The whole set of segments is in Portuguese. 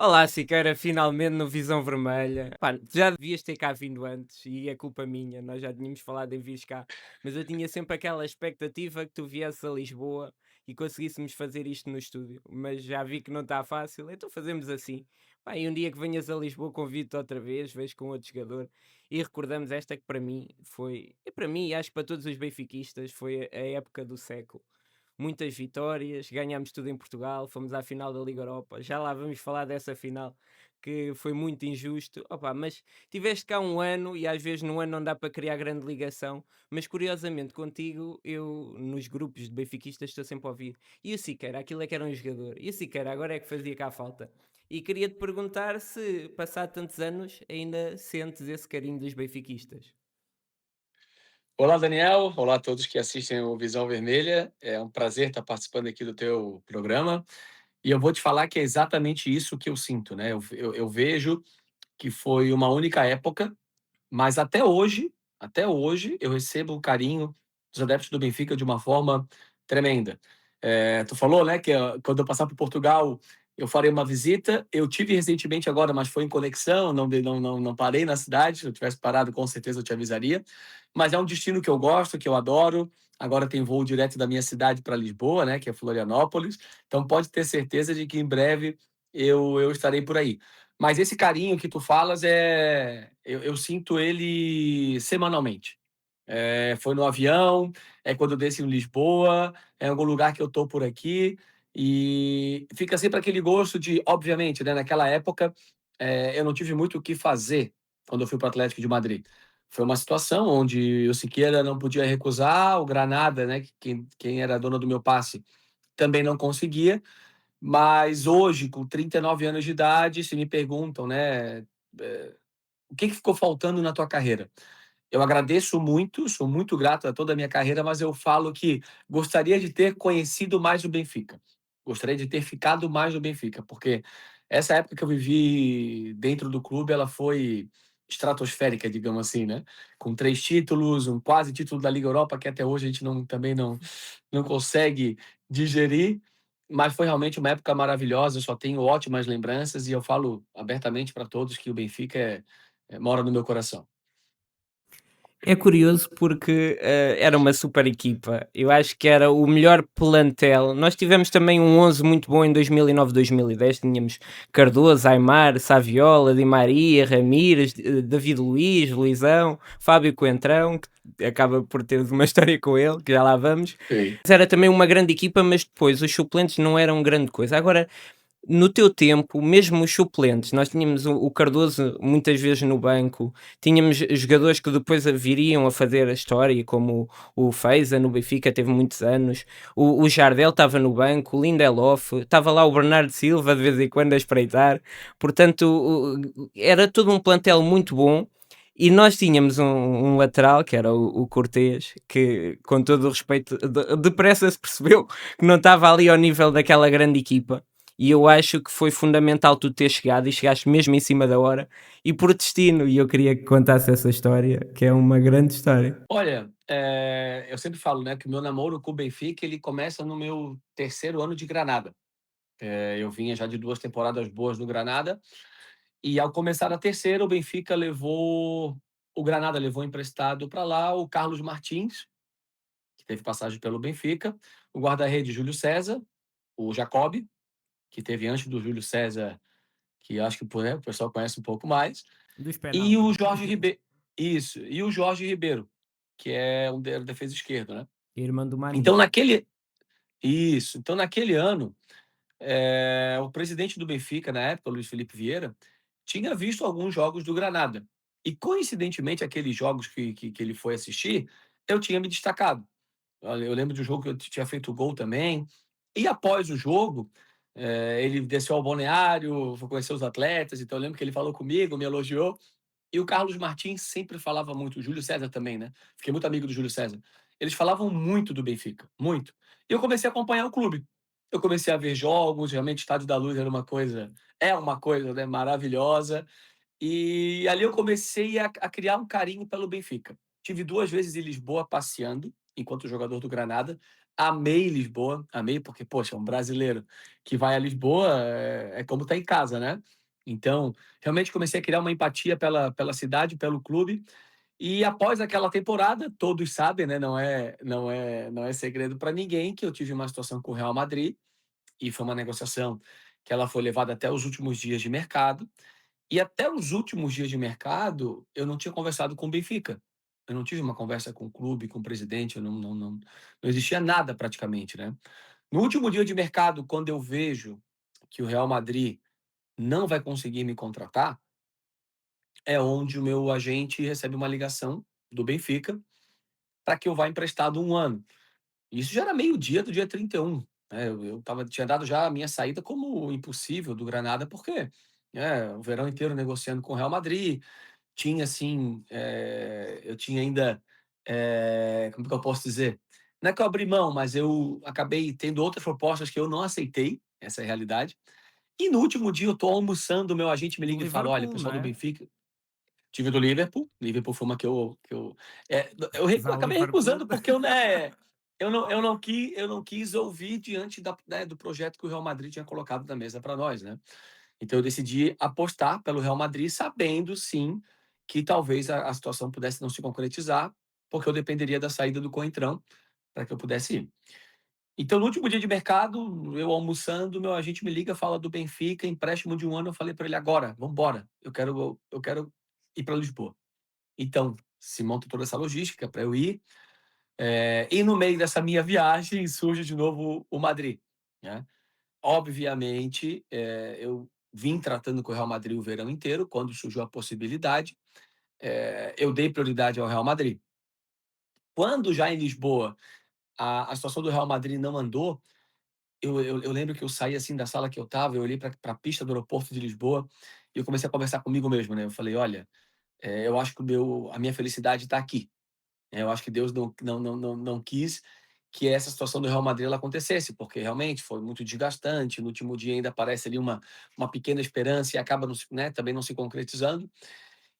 Olá, Siqueira, finalmente no Visão Vermelha. Pá, já devias ter cá vindo antes e é culpa minha, nós já tínhamos falado em vires cá, mas eu tinha sempre aquela expectativa que tu viesses a Lisboa e conseguíssemos fazer isto no estúdio, mas já vi que não está fácil, então fazemos assim. Pá, e um dia que venhas a Lisboa convido-te outra vez, vejo com outro jogador e recordamos esta que para mim foi, e para mim e acho que para todos os benfiquistas, foi a época do século. Muitas vitórias, ganhámos tudo em Portugal, fomos à final da Liga Europa. Já lá vamos falar dessa final que foi muito injusto. Opa, mas tiveste cá um ano e às vezes num ano não dá para criar grande ligação, mas curiosamente contigo eu nos grupos de benfiquistas estou sempre a ouvir. E o Siqueira, aquilo é que era um jogador. E o Siqueira agora é que fazia cá falta. E queria-te perguntar se, passado tantos anos, ainda sentes esse carinho dos benfiquistas. Olá, Daniel. Olá a todos que assistem o Visão Vermelha. É um prazer estar participando aqui do teu programa. E eu vou te falar que é exatamente isso que eu sinto, né? Eu vejo que foi uma única época, mas até hoje, eu recebo o carinho dos adeptos do Benfica de uma forma tremenda. Tu falou, né, que quando eu passar por Portugal, eu farei uma visita. Eu tive recentemente agora, mas foi em conexão, não parei na cidade. Se eu tivesse parado, com certeza eu te avisaria. Mas é um destino que eu gosto, que eu adoro. Agora tem voo direto da minha cidade para Lisboa, né, que é Florianópolis. Então pode ter certeza de que em breve eu estarei por aí. Mas esse carinho que tu falas eu sinto ele semanalmente. Foi no avião, é quando eu desço em Lisboa, é em algum lugar que eu tô por aqui, e fica sempre aquele gosto de, obviamente, né, naquela época, eu não tive muito o que fazer quando eu fui para o Atlético de Madrid. Foi uma situação onde o Siqueira não podia recusar, o Granada, né, que quem era dona do meu passe, também não conseguia, mas hoje, com 39 anos de idade, se me perguntam, né, o que ficou faltando na tua carreira? Eu agradeço muito, sou muito grato a toda a minha carreira, mas eu falo que gostaria de ter conhecido mais o Benfica. Gostaria de ter ficado mais no Benfica, porque essa época que eu vivi dentro do clube, ela foi estratosférica, digamos assim, né? Com 3 títulos, um quase título da Liga Europa, que até hoje a gente também não consegue digerir, mas foi realmente uma época maravilhosa, eu só tenho ótimas lembranças e eu falo abertamente para todos que o Benfica mora no meu coração. É curioso porque, era uma super equipa. Eu acho que era o melhor plantel. Nós tivemos também um 11 muito bom em 2009, 2010. Tínhamos Cardoso, Aimar, Saviola, Di Maria, Ramires, David Luiz, Luizão, Fábio Coentrão, que acaba por ter uma história com ele, que já lá vamos. Sim. Mas era também uma grande equipa, mas depois os suplentes não eram grande coisa. Agora, no teu tempo, mesmo os suplentes, nós tínhamos o Cardoso muitas vezes no banco, tínhamos jogadores que depois viriam a fazer a história, como o Feiza no Benfica, teve muitos anos, o Jardel estava no banco, o Lindelof, estava lá o Bernardo Silva de vez em quando a espreitar, portanto era todo um plantel muito bom. E nós tínhamos um lateral, que era o Cortês, que com todo o respeito, depressa se percebeu que não estava ali ao nível daquela grande equipa, e eu acho que foi fundamental tu ter chegado e chegaste mesmo em cima da hora e por destino. E eu queria que contasse essa história, que é uma grande história. Olha, eu sempre falo, né, que o meu namoro com o Benfica, ele começa no meu terceiro ano de Granada. Eu vinha já de 2 temporadas boas no Granada, e ao começar a terceira, o Granada levou emprestado para lá o Carlos Martins, que teve passagem pelo Benfica, o guarda-redes Júlio César, o Jacob, que teve antes do Júlio César, que acho que o pessoal conhece um pouco mais, Dos e o penaltis. Jorge Ribeiro. Isso, e o Jorge Ribeiro, que é um defesa esquerdo, né. Irmã do Mani. Então naquele Isso. Então, naquele ano, o presidente do Benfica, na época, Luiz Felipe Vieira, tinha visto alguns jogos do Granada. E, coincidentemente, aqueles jogos que ele foi assistir, eu tinha me destacado. Olha, eu lembro de um jogo que eu tinha feito gol também. E após o jogo, ele desceu ao balneário, foi conhecer os atletas. Então, eu lembro que ele falou comigo, me elogiou. E o Carlos Martins sempre falava muito, o Júlio César também, né? Fiquei muito amigo do Júlio César. Eles falavam muito do Benfica, muito. E eu comecei a acompanhar o clube. Eu comecei a ver jogos, realmente o Estádio da Luz era uma coisa, né, maravilhosa. E ali eu comecei a criar um carinho pelo Benfica. Tive 2 vezes em Lisboa passeando, enquanto jogador do Granada. amei Lisboa, amei porque, poxa, um brasileiro que vai a Lisboa é como estar em casa, né. Então, realmente comecei a criar uma empatia pela cidade, pelo clube, e após aquela temporada, todos sabem, né, não é segredo para ninguém que eu tive uma situação com o Real Madrid, e foi uma negociação que ela foi levada até os últimos dias de mercado, e até os últimos dias de mercado, eu não tinha conversado com o Benfica. Eu não tive uma conversa com o clube, com o presidente, eu não existia nada praticamente, né. No último dia de mercado, quando eu vejo que o Real Madrid não vai conseguir me contratar, é onde o meu agente recebe uma ligação do Benfica para que eu vá emprestado 1 ano. Isso já era meio-dia do dia 31, né, eu tinha dado já a minha saída como impossível do Granada, porque, o verão inteiro negociando com o Real Madrid, tinha assim, eu tinha ainda, como que eu posso dizer? Não é que eu abri mão, mas eu acabei tendo outras propostas que eu não aceitei, essa é a realidade. E no último dia eu tô almoçando, o meu agente me Do liga e fala: "Olha, o Liverpool, não pessoal do é? Benfica". Tive do Liverpool foi uma eu Zá acabei Liverpool. recusando porque eu, né, eu não quis ouvir diante do projeto que o Real Madrid tinha colocado na mesa para nós, né. Então eu decidi apostar pelo Real Madrid, sabendo sim que talvez a situação pudesse não se concretizar, porque eu dependeria da saída do Coentrão para que eu pudesse ir. Então no último dia de mercado, eu almoçando, meu agente me liga, fala do Benfica, empréstimo de 1 ano, eu falei para ele: "Agora, vamos embora, eu quero ir para Lisboa". Então, se monta toda essa logística para eu ir, e no meio dessa minha viagem surge de novo o Madrid, né. Obviamente, eu vim tratando com o Real Madrid o verão inteiro, quando surgiu a possibilidade, eu dei prioridade ao Real Madrid. Quando já em Lisboa, a situação do Real Madrid não andou, eu lembro que eu saí, assim, da sala que eu estava, eu olhei para a pista do aeroporto de Lisboa, e eu comecei a conversar comigo mesmo, né, eu falei: "Olha, eu acho que a minha felicidade está aqui". Eu acho que Deus não quis que essa situação do Real Madrid ela acontecesse, porque realmente foi muito desgastante. No último dia ainda aparece ali uma pequena esperança e acaba não se, né, também não se concretizando.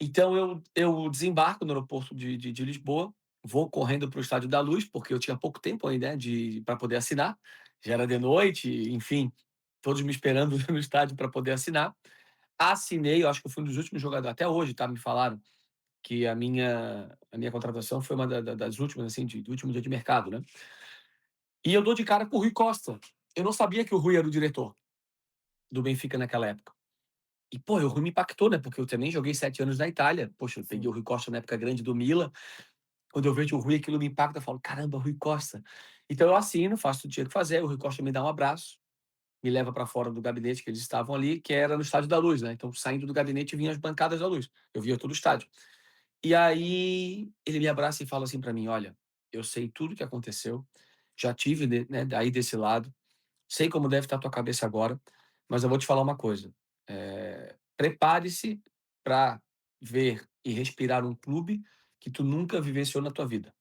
Então eu desembarco no aeroporto de Lisboa, vou correndo para o Estádio da Luz, porque eu tinha pouco tempo ainda, né, para poder assinar. Já era de noite, enfim, todos me esperando no estádio para poder assinar. Assinei, eu acho que eu fui um dos últimos jogadores, até hoje, tá? Me falaram que a minha contratação foi uma das últimas, assim, do último dia de mercado, né. E eu dou de cara com o Rui Costa. Eu não sabia que o Rui era o diretor do Benfica naquela época. E, pô, o Rui me impactou, né, porque eu também joguei 7 anos na Itália. Poxa, eu peguei Sim. o Rui Costa na época grande do Milan. Quando eu vejo o Rui, aquilo me impacta, eu falo: "Caramba, Rui Costa". Então eu assino, faço o que tinha que fazer, o Rui Costa me dá um abraço, me leva para fora do gabinete que eles estavam ali, que era no Estádio da Luz, né, então saindo do gabinete vinham as bancadas da Luz. Eu via todo o estádio. E aí ele me abraça e fala assim para mim: "Olha, eu sei tudo o que aconteceu, já tive daí desse lado, sei como deve estar a tua cabeça agora, mas eu vou te falar uma coisa, prepare-se para ver e respirar um clube que tu nunca vivenciou na tua vida.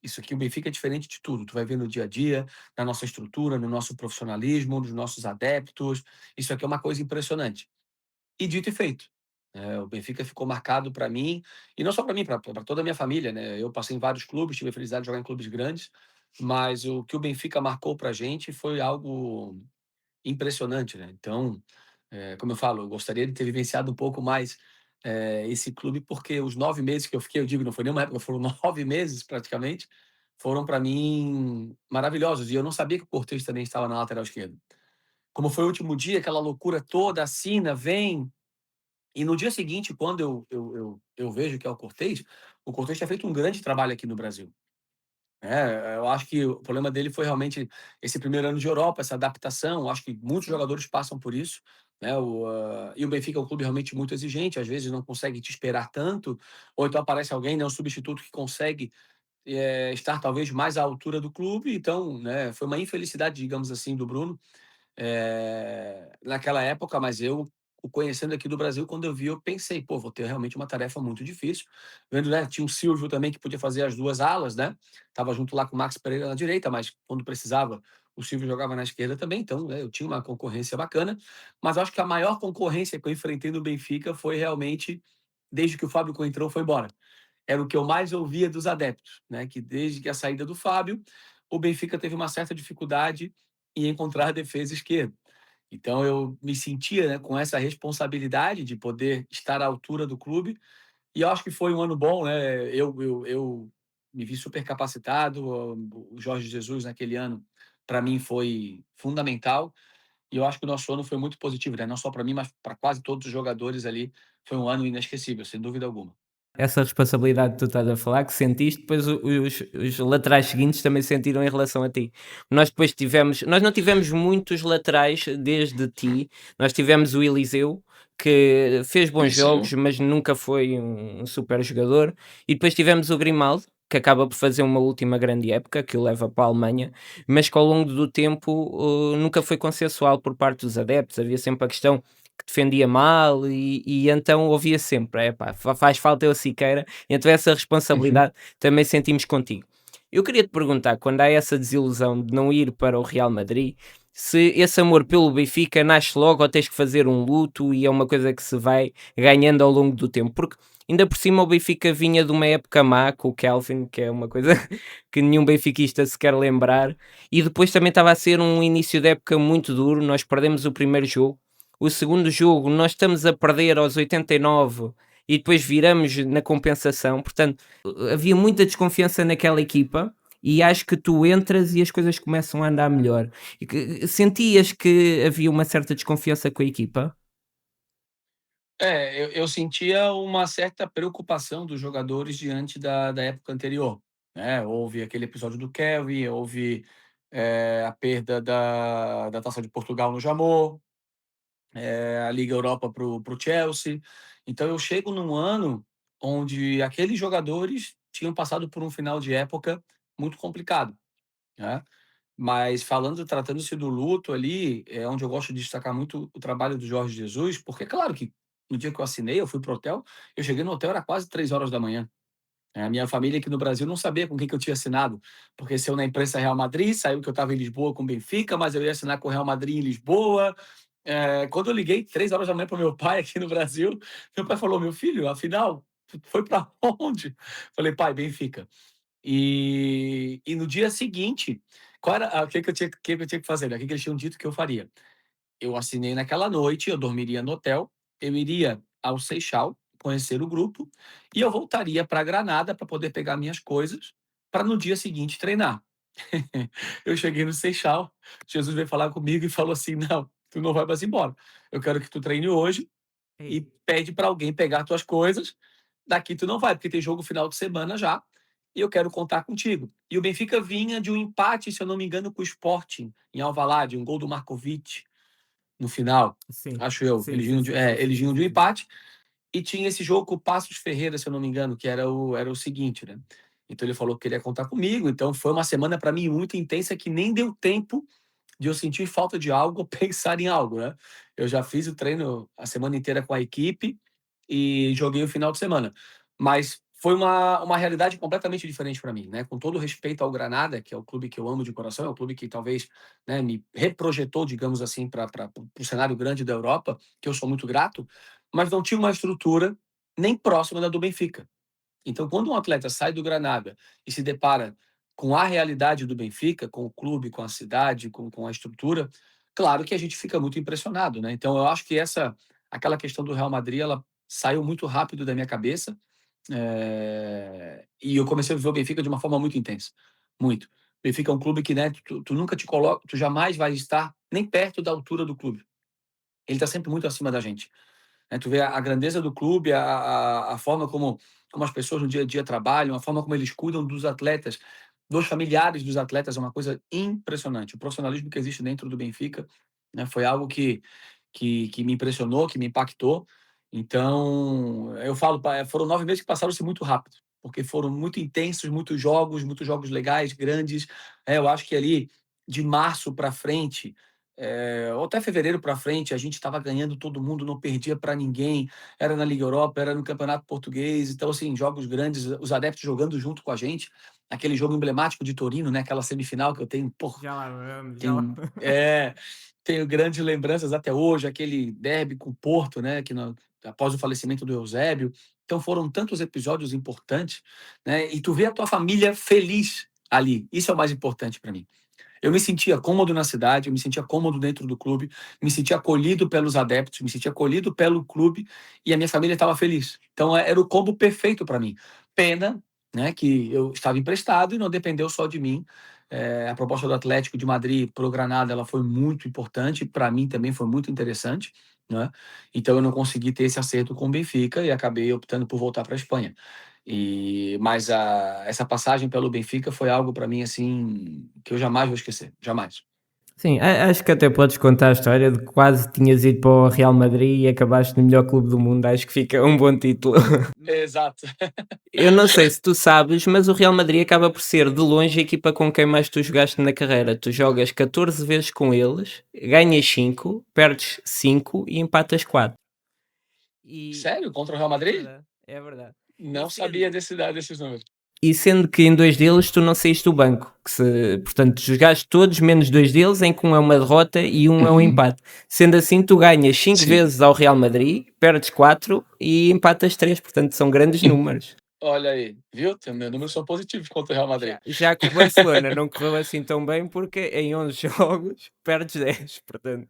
Isso aqui, o Benfica é diferente de tudo, tu vai ver no dia a dia, na nossa estrutura, no nosso profissionalismo, nos nossos adeptos, isso aqui é uma coisa impressionante". E dito e feito. O Benfica ficou marcado para mim, e não só para mim, para toda a minha família, né. Eu passei em vários clubes, tive a felicidade de jogar em clubes grandes, mas o que o Benfica marcou para a gente foi algo impressionante, né. Então, como eu falo, eu gostaria de ter vivenciado um pouco mais, esse clube, porque os 9 meses que eu fiquei, eu digo, não foi nem uma época, foram 9 meses praticamente, foram para mim maravilhosos, e eu não sabia que o Cortez também estava na lateral esquerda. Como foi o último dia, aquela loucura toda, assina, vem, e no dia seguinte, quando eu vejo que é o Cortez tinha feito um grande trabalho aqui no Brasil, né. Eu acho que o problema dele foi realmente esse primeiro ano de Europa, essa adaptação, acho que muitos Sim. jogadores passam por isso, né, e o Benfica é um clube realmente muito exigente, às vezes não consegue te esperar tanto, ou então aparece alguém, né, um substituto que consegue, estar talvez mais à altura do clube, então, né, foi uma infelicidade, digamos assim, do Bruno, naquela época, mas eu, o conhecendo aqui do Brasil, quando eu vi, eu pensei: "Pô, vou ter realmente uma tarefa muito difícil", vendo, né, tinha o Silvio também que podia fazer as 2 alas, né, estava junto lá com o Max Pereira na direita, mas quando precisava, o Silvio jogava na esquerda também, então, né, eu tinha uma concorrência bacana, mas acho que a maior concorrência que eu enfrentei no Benfica foi realmente desde que o Fábio Coentrão foi embora. Era o que eu mais ouvia dos adeptos, né, que desde que a saída do Fábio, o Benfica teve uma certa dificuldade em encontrar a defesa esquerda. Então eu me sentia, né, com essa responsabilidade de poder estar à altura do clube, e eu acho que foi um ano bom, né, eu me vi super capacitado, o Jorge Jesus naquele ano, para mim foi fundamental, e eu acho que o nosso ano foi muito positivo, né, não só para mim, mas para quase todos os jogadores ali, foi um ano inesquecível, sem dúvida alguma. Essa responsabilidade que tu estás a falar, que sentiste, depois os laterais seguintes também sentiram em relação a ti. Nós não tivemos muitos laterais desde ti, nós tivemos o Eliseu, que fez bons jogos, Isso. mas nunca foi um super jogador, e depois tivemos o Grimaldo, que acaba por fazer uma última grande época, que o leva para a Alemanha, mas que ao longo do tempo nunca foi consensual por parte dos adeptos, havia sempre a questão que defendia mal e então ouvia sempre: "Epá, faz falta eu a Siqueira", então essa Uhum. responsabilidade também sentimos contigo. Eu queria te perguntar, quando há essa desilusão de não ir para o Real Madrid, se esse amor pelo Benfica nasce logo ou tens que fazer um luto e é uma coisa que se vai ganhando ao longo do tempo? Porque ainda por cima o Benfica vinha de uma época má com o Kelvin, que é uma coisa que nenhum benfiquista se quer lembrar, e depois também estava a ser um início de época muito duro, nós perdemos o primeiro jogo, o segundo jogo nós estamos a perder aos 89 e depois viramos na compensação, portanto, havia muita desconfiança naquela equipa e acho que tu entras e as coisas começam a andar melhor. Sentias que havia uma certa desconfiança com a equipa? É, eu sentia uma certa preocupação dos jogadores diante da época anterior, né. Houve aquele episódio do Kelvin, houve, a perda da Taça de Portugal no Jamor, a Liga Europa para o Chelsea. Então eu chego num ano onde aqueles jogadores tinham passado por um final de época muito complicado, né. Mas falando tratando-se do luto ali, é onde eu gosto de destacar muito o trabalho do Jorge Jesus, porque claro que no dia que eu assinei, eu fui para o hotel, eu cheguei no hotel, era quase 3 horas da manhã. A minha família aqui no Brasil não sabia com quem que eu tinha assinado, porque saiu na imprensa Real Madrid, saiu que eu estava em Lisboa com o Benfica, mas eu ia assinar com o Real Madrid em Lisboa. Quando eu liguei 3 horas da manhã para o meu pai aqui no Brasil, meu pai falou: "Meu filho, afinal, tu foi para onde?" Falei: "Pai, Benfica". E no dia seguinte, qual era o que que eu tinha que fazer, né, o que que eles tinham dito que eu faria. Eu assinei naquela noite, eu dormiria no hotel, eu iria ao Seixal, conhecer o grupo, e eu voltaria para Granada para poder pegar minhas coisas, para no dia seguinte treinar. Eu cheguei no Seixal, Jesus veio falar comigo e falou assim: "Não, tu não vai mais embora. Eu quero que tu treine hoje e Ei. pede para alguém pegar tuas coisas, daqui tu não vai, porque tem jogo final de semana já, e eu quero contar contigo". E o Benfica vinha de um empate, se eu não me engano, com o Sporting, em Alvalade, um gol do Markovic no final, Sim, acho eu. sim, sim, sim, sim, Eles sim, vinham de sim, um sim. empate, e tinha esse jogo com o Passos Ferreira, se eu não me engano, que era o seguinte, né. Então ele falou que queria contar comigo, então foi uma semana para mim muito intensa, que nem deu tempo de eu sentir falta de algo ou pensar em algo, né. Eu já fiz o treino a semana inteira com a equipe e joguei o final de semana. Mas foi uma realidade completamente diferente para mim, né, com todo o respeito ao Granada, que é o clube que eu amo de coração, é o clube que talvez, né, me reprojetou, digamos assim, para o cenário grande da Europa, que eu sou muito grato, mas não tinha uma estrutura nem próxima da do Benfica. Então, quando um atleta sai do Granada e se depara com a realidade do Benfica, com o clube, com a cidade, com a estrutura, claro que a gente fica muito impressionado, né. Então eu acho que aquela questão do Real Madrid, ela saiu muito rápido da minha cabeça, e eu comecei a viver o Benfica de uma forma muito intensa, muito. O Benfica é um clube que, né, tu nunca te coloca, tu jamais vai estar nem perto da altura do clube. Ele está sempre muito acima da gente. Né, tu vê a grandeza do clube, a forma como as pessoas no dia a dia trabalham, a forma como eles cuidam dos atletas, dos familiares dos atletas, é uma coisa impressionante. O profissionalismo que existe dentro do Benfica, né, foi algo que me impressionou, que me impactou. Então, eu falo, foram 9 meses que passaram-se muito rápido, porque foram muito intensos, muitos jogos legais, grandes. Eu acho que ali de março para frente, ou até fevereiro para frente, a gente estava ganhando todo mundo, não perdia para ninguém. Era na Liga Europa, era no Campeonato Português. Então, assim, jogos grandes, os adeptos jogando junto com a gente. Aquele jogo emblemático de Torino, né? Aquela semifinal que eu tenho, pô, Já lá vamos, já lá. tenho, tenho grandes lembranças até hoje, aquele derby com o Porto, né? Após o falecimento do Eusébio. Então, foram tantos episódios importantes, né? E tu vê a tua família feliz ali. Isso é o mais importante para mim. Eu me sentia cômodo na cidade, eu me sentia cômodo dentro do clube, me sentia acolhido pelos adeptos, me sentia acolhido pelo clube e a minha família estava feliz. Então era o combo perfeito para mim. Pena, né, que eu estava emprestado e não dependeu só de mim. A proposta do Atlético de Madrid para o Granada ela foi muito importante, para mim também foi muito interessante, né? Então eu não consegui ter esse acerto com o Benfica e acabei optando por voltar para a Espanha. Mas essa passagem pelo Benfica foi algo para mim, assim, que eu jamais vou esquecer, jamais. Sim, acho que até podes contar a história de que quase tinhas ido para o Real Madrid e acabaste no melhor clube do mundo. Acho que fica um bom título. Exato. Eu não sei se tu sabes, mas o Real Madrid acaba por ser de longe a equipa com quem mais tu jogaste na carreira. Tu jogas 14 vezes com eles, ganhas 5, perdes 5 e empatas 4. E Sério? Contra o Real é Madrid? verdade, é verdade. E Não sabia sendo, desses números. e sendo que em dois deles tu não saíste do banco. Portanto, jogaste todos, menos dois deles, em que um é uma derrota e um é um Uhum. empate. Sendo assim, tu ganhas 5 Sim. vezes ao Real Madrid, perdes 4 e empatas 3. Portanto, são grandes números. Olha aí, viu? Meus números são positivos contra o Real Madrid. Já com o Barcelona não correu assim tão bem porque em 11 jogos perdes 10, portanto.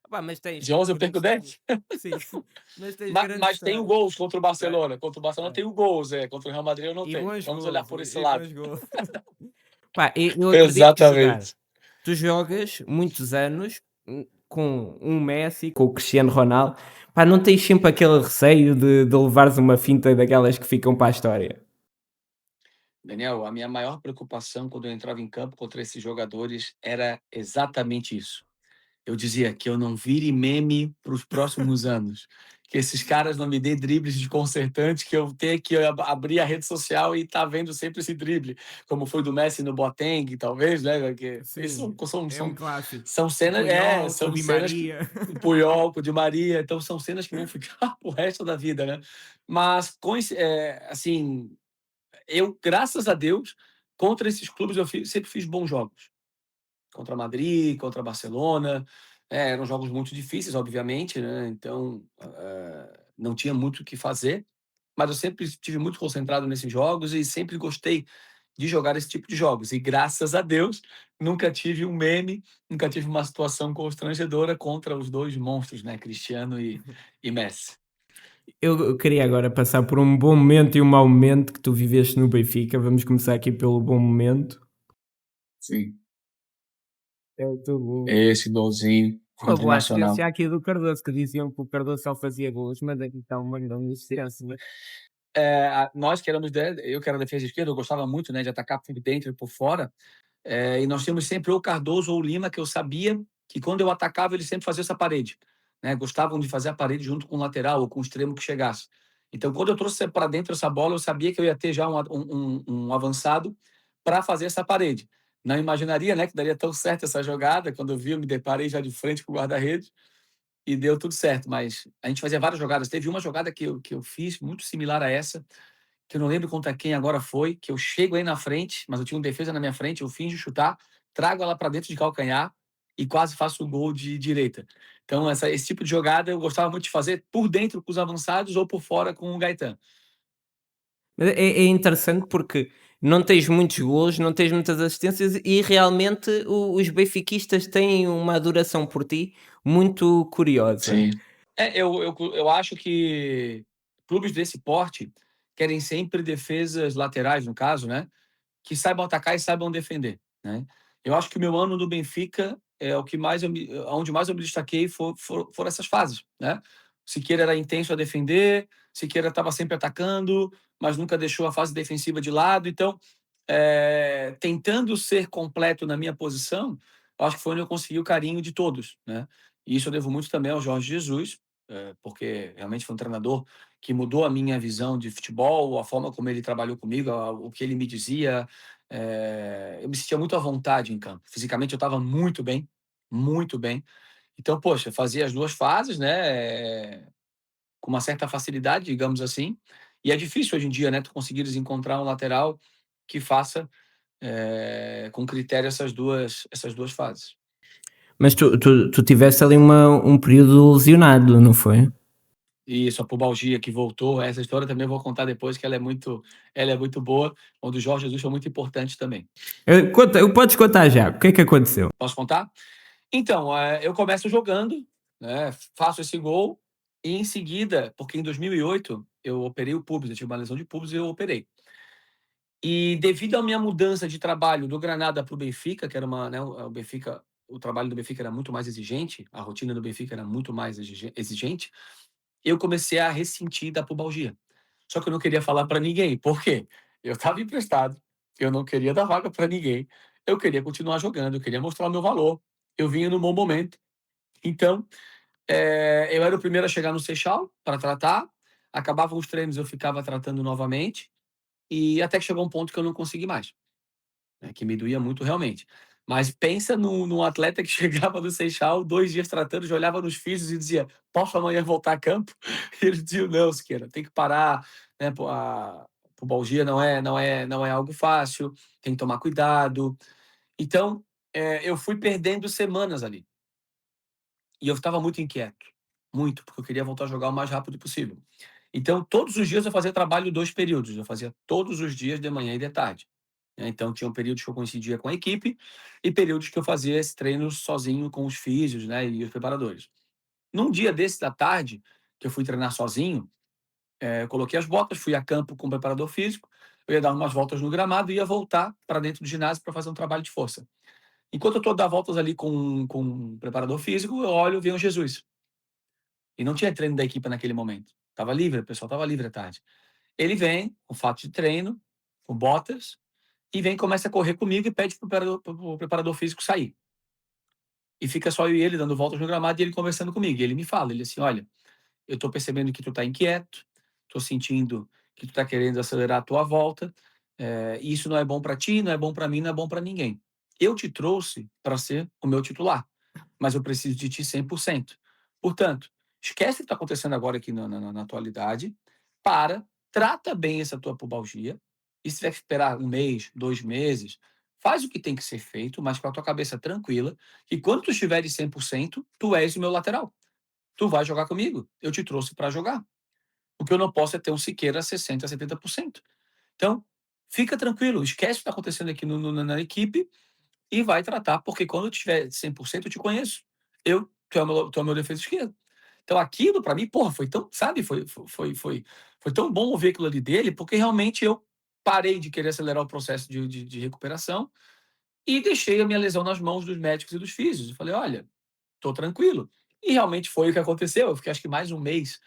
Opá, mas tens De 11 eu perco grandes talentos. 10. Sim, mas tens Ma grandes mas tenho talentos. gols contra o Tem, Barcelona. Contra o Barcelona eu tem. tenho gols, contra o Real Madrid eu não E tenho. bons Vamos olhar gols, por esse e lado. bons gols. Pá, eu acredito que jogar. Exatamente. Tu jogas muitos anos com um Messi, com o Cristiano Ronaldo. Pá, não tens sempre aquele receio de levares uma finta daquelas que ficam para a história. Daniel, a minha maior preocupação quando eu entrava em campo contra esses jogadores era exatamente isso. Eu dizia que eu não vire meme para os próximos anos, que esses caras não me dêem dribles desconcertantes, que eu tenha que abrir a rede social e estar vendo sempre esse drible, como foi do Messi no Boateng, talvez, né? Que isso Sim, é um clássico. são Com o cenas, Puyol, com o são Di cenas que Maria. o Puyol, com o Di Maria, então são cenas que vão ficar o resto da vida, né? Mas assim, eu, graças a Deus, contra esses clubes sempre fiz bons jogos. Contra Madrid, contra Barcelona, eram jogos muito difíceis, obviamente, né, então, não tinha muito o que fazer, mas eu sempre estive muito concentrado nesses jogos e sempre gostei de jogar esse tipo de jogos. E graças a Deus, nunca tive um meme, nunca tive uma situação constrangedora contra os 2 monstros, né, Cristiano e Messi. Eu queria agora passar por um bom momento e um mau momento que tu viveste no Benfica. Vamos começar aqui pelo bom momento. Sim. É o teu gol. Esse golzinho Uma contra o boa Nacional. assistência aqui do Cardoso, que diziam que o Cardoso só fazia golos, mas aqui está uma grande assistência. Nós que éramos eu que era defesa esquerda, eu gostava muito, né, de atacar por dentro e por fora. E nós tínhamos sempre ou o Cardoso ou o Lima, que eu sabia que quando eu atacava, eles sempre faziam essa parede. Né? Gostavam de fazer a parede junto com o lateral ou com o extremo que chegasse. Então, quando eu trouxe para dentro essa bola, eu sabia que eu ia ter já um avançado para fazer essa parede. Não imaginaria, né, que daria tão certo essa jogada. Quando eu vi, eu me deparei já de frente com o guarda-redes e deu tudo certo. Mas a gente fazia várias jogadas. Teve uma jogada que eu fiz muito similar a essa, que eu não lembro contra quem agora foi, que eu chego aí na frente, mas eu tinha um defesa na minha frente, eu finjo chutar, trago ela para dentro de calcanhar e quase faço o gol de direita. Então, esse tipo de jogada eu gostava muito de fazer por dentro com os avançados ou por fora com o Gaetan. Mas é interessante porque não tens muitos golos, não tens muitas assistências e realmente os benfiquistas têm uma adoração por ti muito curiosa. Sim. Eu acho que clubes desse porte querem sempre defesas laterais, no caso, né? Que saibam atacar e saibam defender, né. Eu acho que o meu ano no Benfica é o que mais aonde mais eu me destaquei foram essas fases, né. O Siqueira era intenso a defender, Siqueira estava sempre atacando, mas nunca deixou a fase defensiva de lado, então, tentando ser completo na minha posição, eu acho que foi onde eu consegui o carinho de todos, né. E isso eu devo muito também ao Jorge Jesus, porque realmente foi um treinador que mudou a minha visão de futebol, a forma como ele trabalhou comigo, o que ele me dizia. Eu me sentia muito à vontade em campo. Fisicamente eu estava muito bem, muito bem. Então, poxa, fazia as 2 fases, né, com uma certa facilidade, digamos assim. E é difícil hoje em dia, né, tu conseguires encontrar um lateral que faça, com critério essas duas fases. Mas tu tiveste ali um período lesionado, não foi? Isso, a pubalgia que voltou, essa história também eu vou contar depois, que ela é muito boa, onde o Jorge Jesus foi muito importante também. Podes contar já, o que é que aconteceu? Posso contar? Então, eu começo jogando, né, faço esse gol e em seguida, porque em 2008 eu operei o pubis, eu tive uma lesão de pubis e eu operei. E devido à minha mudança de trabalho do Granada para o Benfica, que era uma, né, o Benfica, o trabalho do Benfica era muito mais exigente, a rotina do Benfica era muito mais exigente, eu comecei a ressentir da pubalgia. Só que eu não queria falar para ninguém. Por quê? Eu estava emprestado, eu não queria dar vaga para ninguém, eu queria continuar jogando, eu queria mostrar o meu valor, eu vinha no bom momento. Então, eu era o primeiro a chegar no Seixal para tratar, acabavam os treinos, eu ficava tratando novamente, e até que chegou um ponto que eu não consegui mais, né, que me doía muito realmente. Mas pensa num atleta que chegava no Seixal, 2 dias tratando, já olhava nos físios e dizia: "Posso amanhã voltar a campo?" E eles diziam: "Não, Siqueira, tem que parar, né, pô, a pubalgia não é algo fácil, tem que tomar cuidado". Então, eu fui perdendo semanas ali. E eu estava muito inquieto, muito, porque eu queria voltar a jogar o mais rápido possível. Então, todos os dias eu fazia trabalho 2 períodos, eu fazia todos os dias de manhã e de tarde, né. Então tinham períodos que eu coincidia com a equipe e períodos que eu fazia esse treino sozinho com os físios, né, e os preparadores. Num dia desse da tarde, que eu fui treinar sozinho, eu coloquei as botas, fui a campo com o preparador físico, eu ia dar umas voltas no gramado e ia voltar para dentro do ginásio para fazer um trabalho de força. Enquanto eu estou a dar voltas ali com o preparador físico, eu olho, vem o Jesus. E não tinha treino da equipe naquele momento. Estava livre, o pessoal estava livre à tarde. Ele vem com fato de treino, com botas, e vem e começa a correr comigo e pede pro preparador físico sair. E fica só eu e ele dando voltas no gramado e ele conversando comigo. E ele me fala, ele assim: "Olha, eu tô percebendo que tu tá inquieto, tô sentindo que tu tá querendo acelerar a tua volta, e isso não é bom para ti, não é bom para mim, não é bom para ninguém. Eu te trouxe para ser o meu titular, mas eu preciso de ti 100%. Portanto, esquece o que está acontecendo agora aqui na atualidade, trata bem essa tua pubalgia, e se tiver que esperar 1 mês, 2 meses, faz o que tem que ser feito, mas com a tua cabeça tranquila, que quando tu estiveres 100%, tu és o meu lateral. Tu vai jogar comigo, eu te trouxe para jogar. O que eu não posso é ter um Siqueira 60, 70%. Então, fica tranquilo, esquece o que está acontecendo aqui na equipe e vai tratar, porque quando eu tiver 100% eu te conheço. Tu é o meu defesa esquerdo. Então aquilo para mim, porra, foi tão, sabe, foi tão bom ouvir aquilo ali dele, porque realmente eu parei de querer acelerar o processo de recuperação e deixei a minha lesão nas mãos dos médicos e dos físios. Eu falei: "Olha, tô tranquilo". E realmente foi o que aconteceu. Eu fiquei acho que mais 1 mês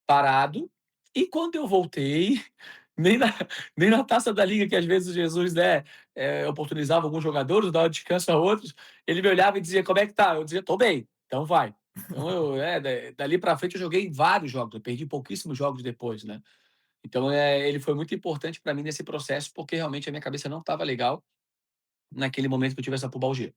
parado, e quando eu voltei, nem na nem na taça da liga que às vezes o Jesus, né, oportunizava alguns jogadores, dava descanso a outros, ele me olhava e dizia: "Como é que tá?" Eu dizia: "Tô bem, então vai". Então dali para frente eu joguei vários jogos, eu perdi pouquíssimos jogos depois, né. Então, ele foi muito importante para mim nesse processo, porque realmente a minha cabeça não estava legal naquele momento que eu tive essa pubalgia.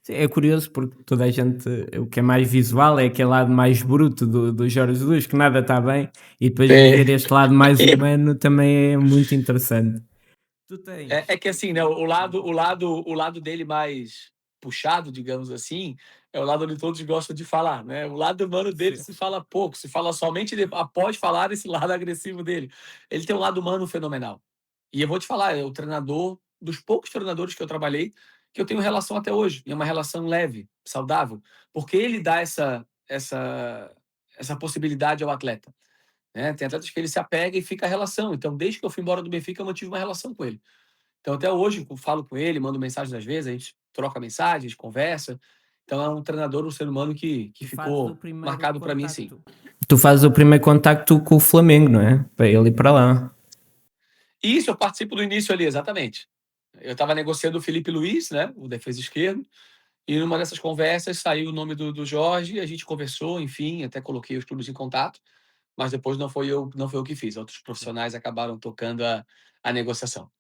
Sim, é curioso porque toda a gente, o que é mais visual é aquele lado mais bruto do Jorge Jesus, que nada está bem, e depois É. ver este lado mais humano também é muito interessante. Tu É tens. que assim, né, o lado dele mais puxado, digamos assim, é o lado onde todos gostam de falar, né. O lado humano dele Sim. se fala pouco, se fala somente após falar esse lado agressivo dele. Ele tem um lado humano fenomenal. E eu vou te falar, é o treinador dos poucos treinadores que eu trabalhei, que eu tenho relação até hoje, e é uma relação leve, saudável, porque ele dá essa possibilidade ao atleta, né. Tem atletas que ele se apega e fica a relação, então desde que eu fui embora do Benfica eu mantive uma relação com ele. Então, até hoje, eu falo com ele, mando mensagem às vezes, a gente troca mensagens, conversa. Então, é um treinador, um ser humano que Tu fazes o ficou primeiro marcado para mim, sim. contacto. Tu fazes o primeiro contacto com o Flamengo, não é? Para ele ir para lá. E isso eu participo do início ali, exatamente. Eu estava negociando o Felipe Luiz, né, o defesa esquerdo, e numa dessas conversas saiu o nome do Jorge, a gente conversou, enfim, até coloquei os clubes em contato, mas depois não foi eu que fiz, outros profissionais acabaram tocando a negociação.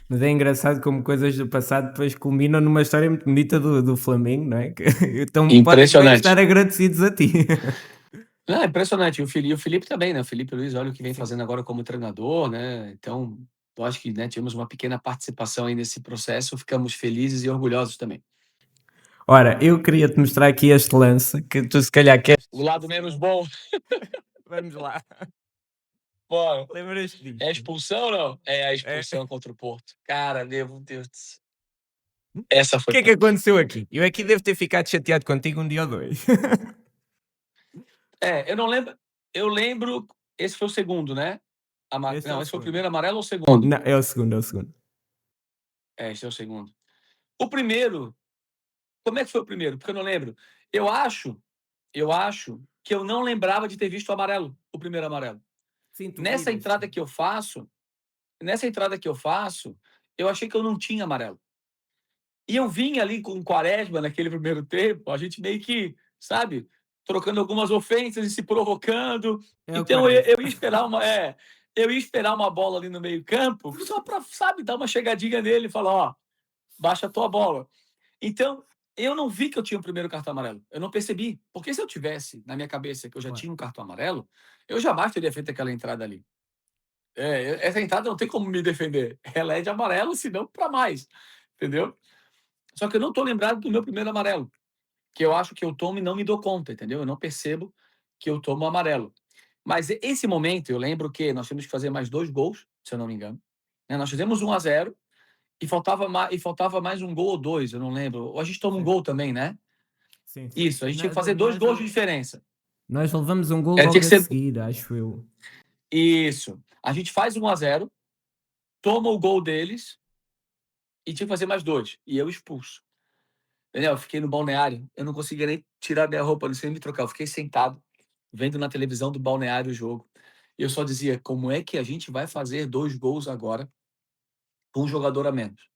Mas é engraçado como coisas do passado depois culminam numa história muito bonita do Flamengo, não é? Então podem bem estar Impressionante. agradecidos a ti. Não, é impressionante. O Felipe também, né, o Felipe Luiz, olha o que vem Sim. fazendo agora como treinador, né, então, eu acho que, né, tivemos uma pequena participação aí nesse processo, ficamos felizes e orgulhosos também. Ora, eu queria te mostrar aqui este lance que tu se calhar queres O lado menos bom. Vamos lá. Pô, Lembras-te é a disto? expulsão ou não? É a É. expulsão contra o Porto. Cara, meu Deus do céu. Essa O foi que é que tensa. aconteceu aqui? Eu aqui devo ter ficado chateado contigo um dia ou dois. Eu não lembro. Eu lembro. Esse foi o segundo, né? Esse é Não, o esse foi o segundo. primeiro amarelo ou o segundo? Não, é o segundo, é o segundo. Esse é o segundo. O primeiro, como é que foi o primeiro? Porque eu não lembro. Eu acho, eu acho que eu não lembrava de ter visto o amarelo, o primeiro amarelo. Sim, tu Nessa viras, entrada sim. que eu faço, nessa entrada que eu faço, eu achei que eu não tinha amarelo. E eu vim ali com o Quaresma naquele primeiro tempo, a gente meio que, sabe, trocando algumas ofensas e se provocando. É o Então Quaresma. eu ia esperar uma bola ali no meio-campo, só para, sabe, dar uma chegadinha nele e falar, ó, baixa a tua bola. Então, eu não vi que eu tinha o primeiro cartão amarelo. Eu não percebi. Porque se eu tivesse na minha cabeça que eu já Claro. tinha um cartão amarelo, eu jamais teria feito aquela entrada ali. Essa entrada não tem como me defender. Ela é de amarelo, se não para mais. Entendeu? Só que eu não tô lembrado do meu primeiro amarelo, que eu acho que eu tomo e não me dou conta, entendeu? Eu não percebo que eu tomo amarelo. Mas esse momento, eu lembro que nós tínhamos que fazer mais 2 gols, se eu não me engano, né, nós fizemos 1-0 e faltava mais um gol ou 2, eu não lembro. Ou a gente toma um Sim, gol também, né? sim, sim. Isso, a gente tinha que fazer 2 gols de diferença. Nós levamos um gol Tinha logo que a ser seguir, acho eu. isso. A gente faz 1-0, toma o gol deles e tinha que fazer mais 2, e eu expulso. Daniel, eu fiquei no balneário, eu não conseguia nem tirar minha roupa, não sei nem me trocar, eu fiquei sentado, vendo na televisão do balneário o jogo. E eu só dizia: "Como é que a gente vai fazer 2 gols agora com um jogador a menos?".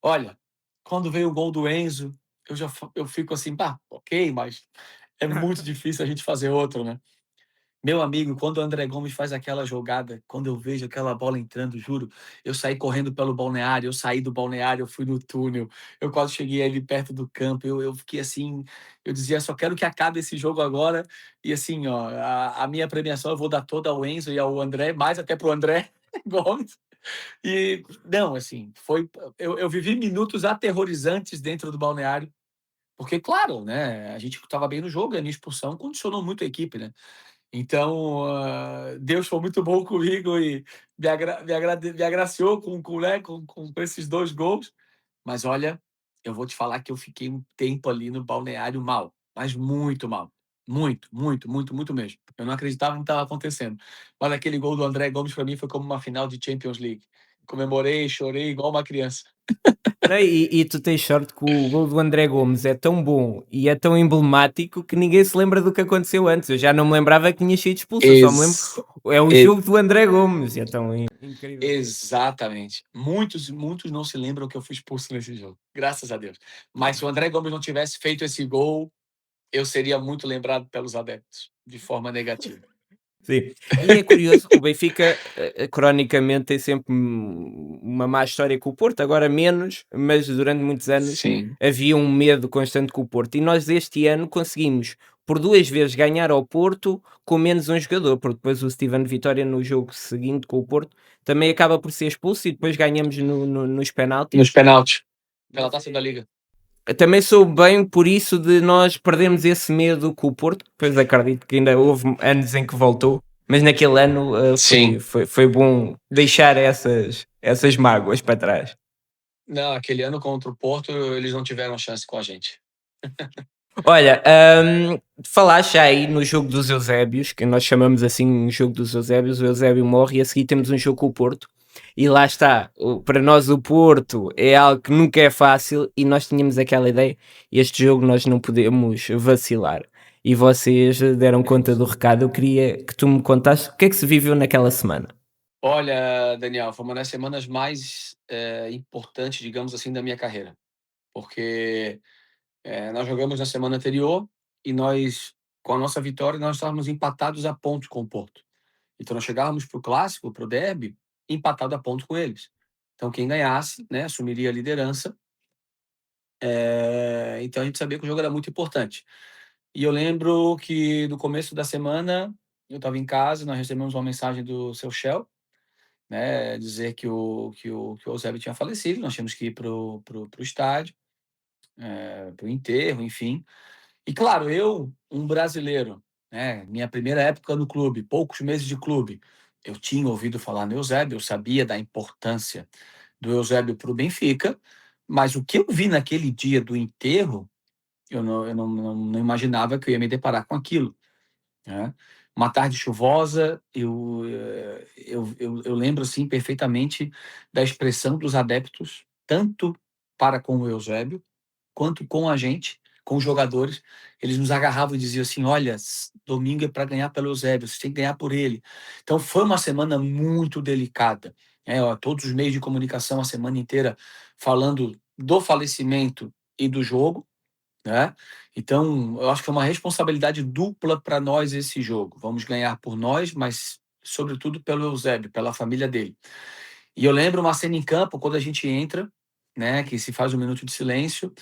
Olha, quando veio o gol do Enzo, eu fico assim: "Bah, ok, mas é muito difícil a gente fazer outro, né". Meu amigo, quando o André Gomes faz aquela jogada, quando eu vejo aquela bola entrando, juro, eu saí correndo pelo balneário, eu saí do balneário, eu fui no túnel, eu quase cheguei ali perto do campo, eu fiquei assim, eu dizia: "Só quero que acabe esse jogo agora", e assim, ó, a minha premiação eu vou dar toda ao Enzo e ao André, mais até para o André Gomes. E não, assim, eu vivi minutos aterrorizantes dentro do balneário, porque claro, né, a gente estava bem no jogo e a minha expulsão condicionou muito a equipe, né. Então, Deus foi muito bom comigo e me agraciou né, com esses 2 gols. Mas olha, eu vou te falar que eu fiquei um tempo ali no balneário mal, mas muito mal. Muito, muito, muito, muito mesmo. Eu não acreditava no que estava acontecendo. Mas aquele gol do André Gomes para mim foi como uma final de Champions League. Comemorei, chorei igual uma criança. Não, e tu tens sorte que o gol do André Gomes é tão bom e é tão emblemático que ninguém se lembra do que aconteceu antes. Eu já não me lembrava que tinha sido expulso, eu só me lembro. Ex É o e jogo do André Gomes, é tão incrível. Exatamente. Muitos não se lembram que eu fui expulso nesse jogo, graças a Deus. Mas se o André Gomes não tivesse feito esse gol, eu seria muito lembrado pelos adeptos, de forma negativa. Sim. E é curioso que o Benfica, cronicamente, tem sempre uma má história com o Porto, agora menos, mas durante muitos anos Sim. havia um medo constante com o Porto. E nós este ano conseguimos, por 2 vezes, ganhar ao Porto com menos um jogador, porque depois o Steven Vitória no jogo seguinte com o Porto também acaba por ser expulso e depois ganhamos nos Nos penaltis. penaltis, pela Mas Taça da Liga. eu também sou bem por isso de nós perdermos esse medo com o Porto, pois acredito que ainda houve anos em que voltou, mas naquele ano Sim. foi bom deixar essas mágoas para trás. Não, aquele ano contra o Porto, eles não tiveram chance com a gente. Olha, falaste já aí no jogo dos Eusébios, que nós chamamos assim um jogo dos Eusébios, o Eusébio morre e a seguir temos um jogo com o Porto. E lá está, para nós o Porto é algo que nunca é fácil e nós tínhamos aquela ideia, este jogo nós não podemos vacilar. E vocês deram conta do recado, eu queria que tu me contasses o que é que se viveu naquela semana. Olha, Daniel, foi uma das semanas mais, importantes, digamos assim, da minha carreira, porque, nós jogamos na semana anterior e nós, com a nossa vitória, nós estávamos empatados a pontos com o Porto. Então nós chegávamos para o clássico, para o derby, empatado a pontos com eles. Então quem ganhasse, né, assumiria a liderança. Então a gente sabia que o jogo era muito importante. E eu lembro que no começo da semana eu estava em casa, nós recebemos uma mensagem do seu Shell, né, dizer que o Eusébio tinha falecido, nós tínhamos que ir pro estádio, para o enterro, enfim. E claro, eu, um brasileiro, né, minha primeira época no clube, poucos meses de clube, eu tinha ouvido falar no Eusébio, eu sabia da importância do Eusébio para o Benfica, mas o que eu vi naquele dia do enterro, eu não imaginava que eu ia me deparar com aquilo, né. Uma tarde chuvosa, eu lembro, assim, perfeitamente da expressão dos adeptos, tanto para com o Eusébio, quanto com a gente, com os jogadores. Eles nos agarravam e diziam assim: "Olha, domingo é para ganhar pelo Eusébio, vocês têm que ganhar por ele". Então foi uma semana muito delicada, ó, todos os meios de comunicação a semana inteira falando do falecimento e do jogo, né. Então, eu acho que é uma responsabilidade dupla para nós esse jogo. Vamos ganhar por nós, mas sobretudo pelo Eusébio, pela família dele. E eu lembro uma cena em campo quando a gente entra, né, que se faz um minuto de silêncio,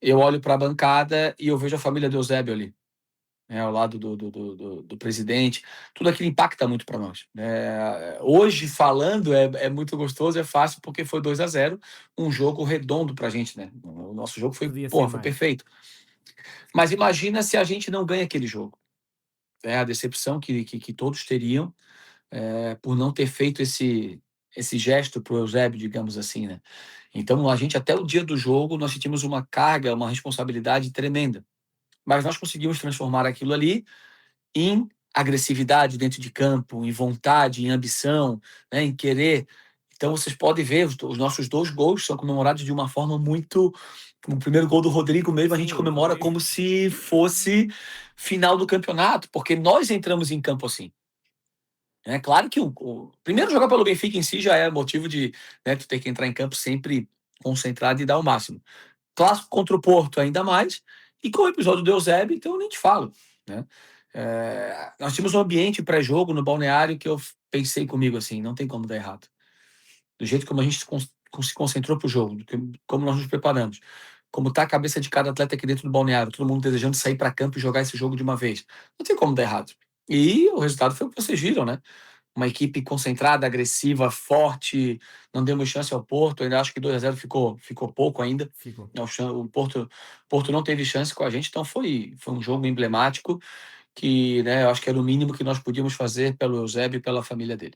eu olho para a bancada e eu vejo a família do Eusébio ali, né, ao lado do presidente. Tudo aquilo impacta muito para nós, né. Hoje falando é muito gostoso, é fácil, porque foi 2-0, um jogo redondo para a gente, né. O nosso jogo foi, Podia ser porra, foi mais. perfeito. Mas imagina se a gente não ganha aquele jogo, né, a decepção que todos teriam, por não ter feito esse gesto para o Eusébio, digamos assim, né. Então a gente, até o dia do jogo, nós sentimos uma carga, uma responsabilidade tremenda, mas nós conseguimos transformar aquilo ali em agressividade dentro de campo, em vontade, em ambição, né, em querer. Então vocês podem ver, os nossos 2 gols são comemorados de uma forma muito. O primeiro gol do Rodrigo mesmo, a gente Sim, o comemora Rodrigo. como se fosse final do campeonato, porque nós entramos em campo assim. É claro que o primeiro, jogar pelo Benfica em si já é motivo de, né, tu ter que entrar em campo sempre concentrado e dar o máximo. Clássico contra o Porto ainda mais, e com o episódio do Eusébio, então eu nem te falo, né. Nós tínhamos um ambiente pré-jogo no balneário que eu pensei comigo assim: "Não tem como dar errado". Do jeito como a gente se concentrou para o jogo, como nós nos preparamos, como está a cabeça de cada atleta aqui dentro do balneário, todo mundo desejando sair para campo e jogar esse jogo de uma vez. Não tem como dar errado. E o resultado foi o que vocês viram, né. Uma equipe concentrada, agressiva, forte, não demos chance ao Porto, ainda acho que 2-0 ficou pouco ainda. Ficou. O Porto não teve chance com a gente, então foi um jogo emblemático que, né, eu acho que era o mínimo que nós podíamos fazer pelo Eusébio e pela família dele.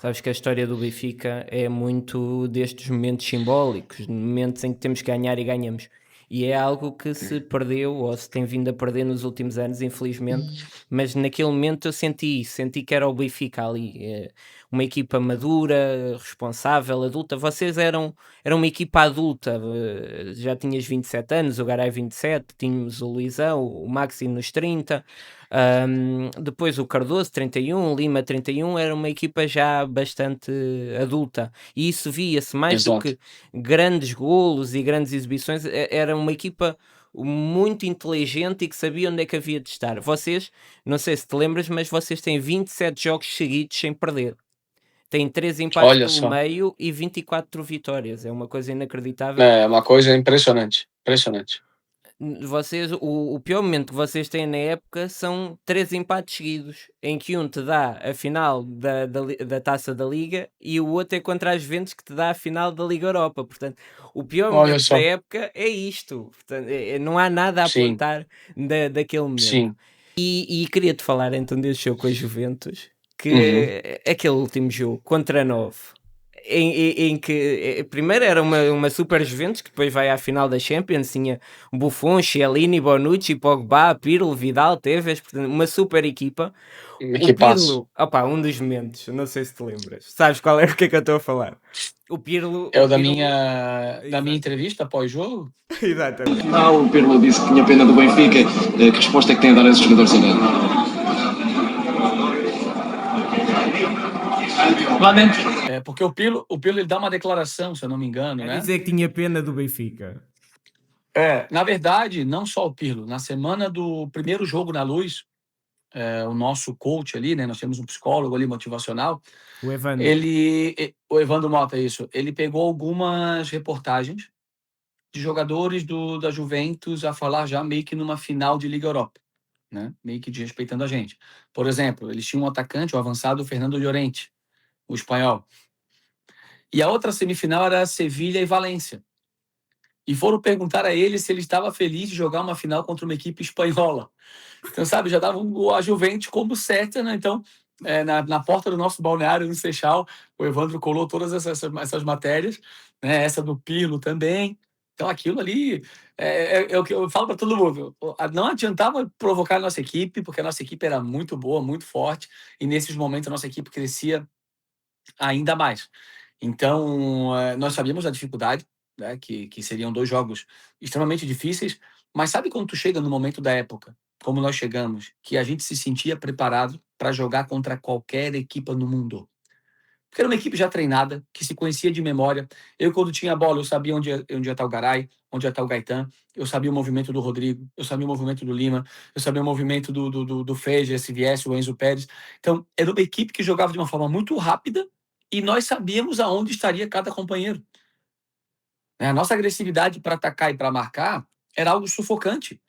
Sabes que a história do Benfica é muito destes momentos simbólicos, momentos em que temos que ganhar e ganhamos. E é algo que se perdeu, ou se tem vindo a perder nos últimos anos, infelizmente. Mas naquele momento eu senti isso, senti que era o Benfica ali, uma equipa madura, responsável, adulta. Vocês eram uma equipa adulta, já tinhas 27 anos, o Garay 27, tínhamos o Luizão, o Maxi nos 30. Depois o Cardoso 31, o Lima 31, era uma equipa já bastante adulta, e isso via-se mais do Exato. que grandes golos e grandes exibições, era uma equipa muito inteligente e que sabia onde é que havia de estar. Vocês, não sei se te lembras, mas vocês têm 27 jogos seguidos sem perder. Têm 3 empates Olha pelo só, meio e 24 vitórias, é uma coisa inacreditável. é uma coisa impressionante, impressionante. Vocês, o pior momento que vocês têm na época são 3 empates seguidos, em que um te dá a final da Taça da Liga e o outro é contra as Juventus, que te dá a final da Liga Europa. Portanto, o pior Olha momento da só, época é isto. Portanto, não há nada a sim, apontar daquele momento. sim. E queria-te falar então desse jogo com a Juventus, Uhum. que aquele último jogo contra a 9, em que primeiro era uma super Juventus que depois vai à final da Champions, tinha Buffon, Chiellini, Bonucci, Pogba, Pirlo, Vidal, Tevez, portanto, uma super equipa. O Que passo. Pirlo, opá, um dos momentos, não sei se te lembras, sabes qual é o que é que eu estou a falar? O Pirlo, É o o da Pirlo, minha exatamente, entrevista pós-jogo? exatamente. O Pirlo disse que tinha pena do Benfica. Que resposta é que tem a dar a esses jogadores agora? Lá dentro. Porque o Pirlo ele dá uma declaração, se eu não me engano, A né. dizer que tinha pena do Benfica. Na verdade, não só o Pirlo, na semana do primeiro jogo na Luz, o nosso coach ali, né, nós temos um psicólogo ali motivacional, O Evandro. o Evandro Mota, isso, ele pegou algumas reportagens de jogadores da Juventus a falar já meio que numa final de Liga Europa, né, meio que desrespeitando a gente. Por exemplo, eles tinham um atacante, o avançado Fernando Llorente, o espanhol. E a outra semifinal era Sevilha e Valência. e foram perguntar a ele se ele estava feliz de jogar uma final contra uma equipe espanhola. Então, sabe, já davam a Juventus como certa, né? Então, na porta do nosso balneário, no Seixal, o Evandro colou todas essas matérias, né? Essa do Pirlo também. Então, aquilo ali é o que eu falo para todo mundo. Não adiantava provocar a nossa equipe, porque a nossa equipe era muito boa, muito forte, e nesses momentos a nossa equipe crescia ainda mais. Então, nós sabíamos da dificuldade, né, que seriam 2 jogos extremamente difíceis, mas sabe quando tu chega no momento da época, como nós chegamos, que a gente se sentia preparado para jogar contra qualquer equipa no mundo? Porque era uma equipe já treinada, que se conhecia de memória. Eu, quando tinha a bola, eu sabia onde ia estar o Garay, onde ia estar o Gaetan, eu sabia o movimento do Rodrigo, eu sabia o movimento do Lima, eu sabia o movimento do Feja, se viesse o Enzo Pérez. Então, era uma equipe que jogava de uma forma muito rápida e nós sabíamos aonde estaria cada companheiro. A nossa agressividade para atacar e para marcar era algo sufocante.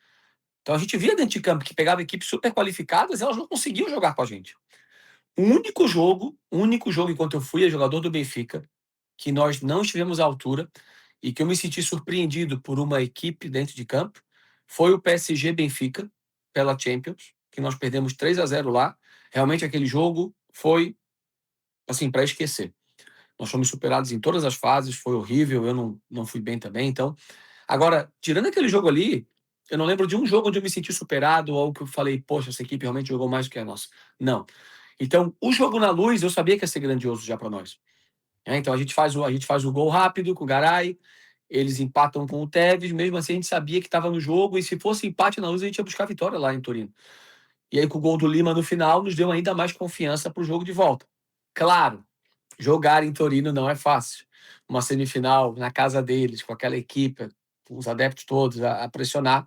Então, a gente via dentro de campo que pegava equipes super qualificadas, elas não conseguiam jogar com a gente. O único jogo enquanto eu fui jogador do Benfica, que nós não estivemos à altura e que eu me senti surpreendido por uma equipe dentro de campo, foi o PSG Benfica, pela Champions, que nós perdemos 3-0 lá. Realmente aquele jogo foi, assim, para esquecer. Nós fomos superados em todas as fases, foi horrível, eu não fui bem também. Então, agora, tirando aquele jogo ali, eu não lembro de um jogo onde eu me senti superado ou que eu falei, poxa, essa equipe realmente jogou mais do que a nossa. Não. Então, o jogo na Luz, eu sabia que ia ser grandioso já para nós. Então, a gente faz o gol rápido com o Garay, eles empatam com o Tevez, mesmo assim a gente sabia que estava no jogo, e se fosse empate na Luz, a gente ia buscar a vitória lá em Torino. E aí, com o gol do Lima no final, nos deu ainda mais confiança para o jogo de volta. Claro, jogar em Torino não é fácil. Uma semifinal na casa deles, com aquela equipe, com os adeptos todos a pressionar,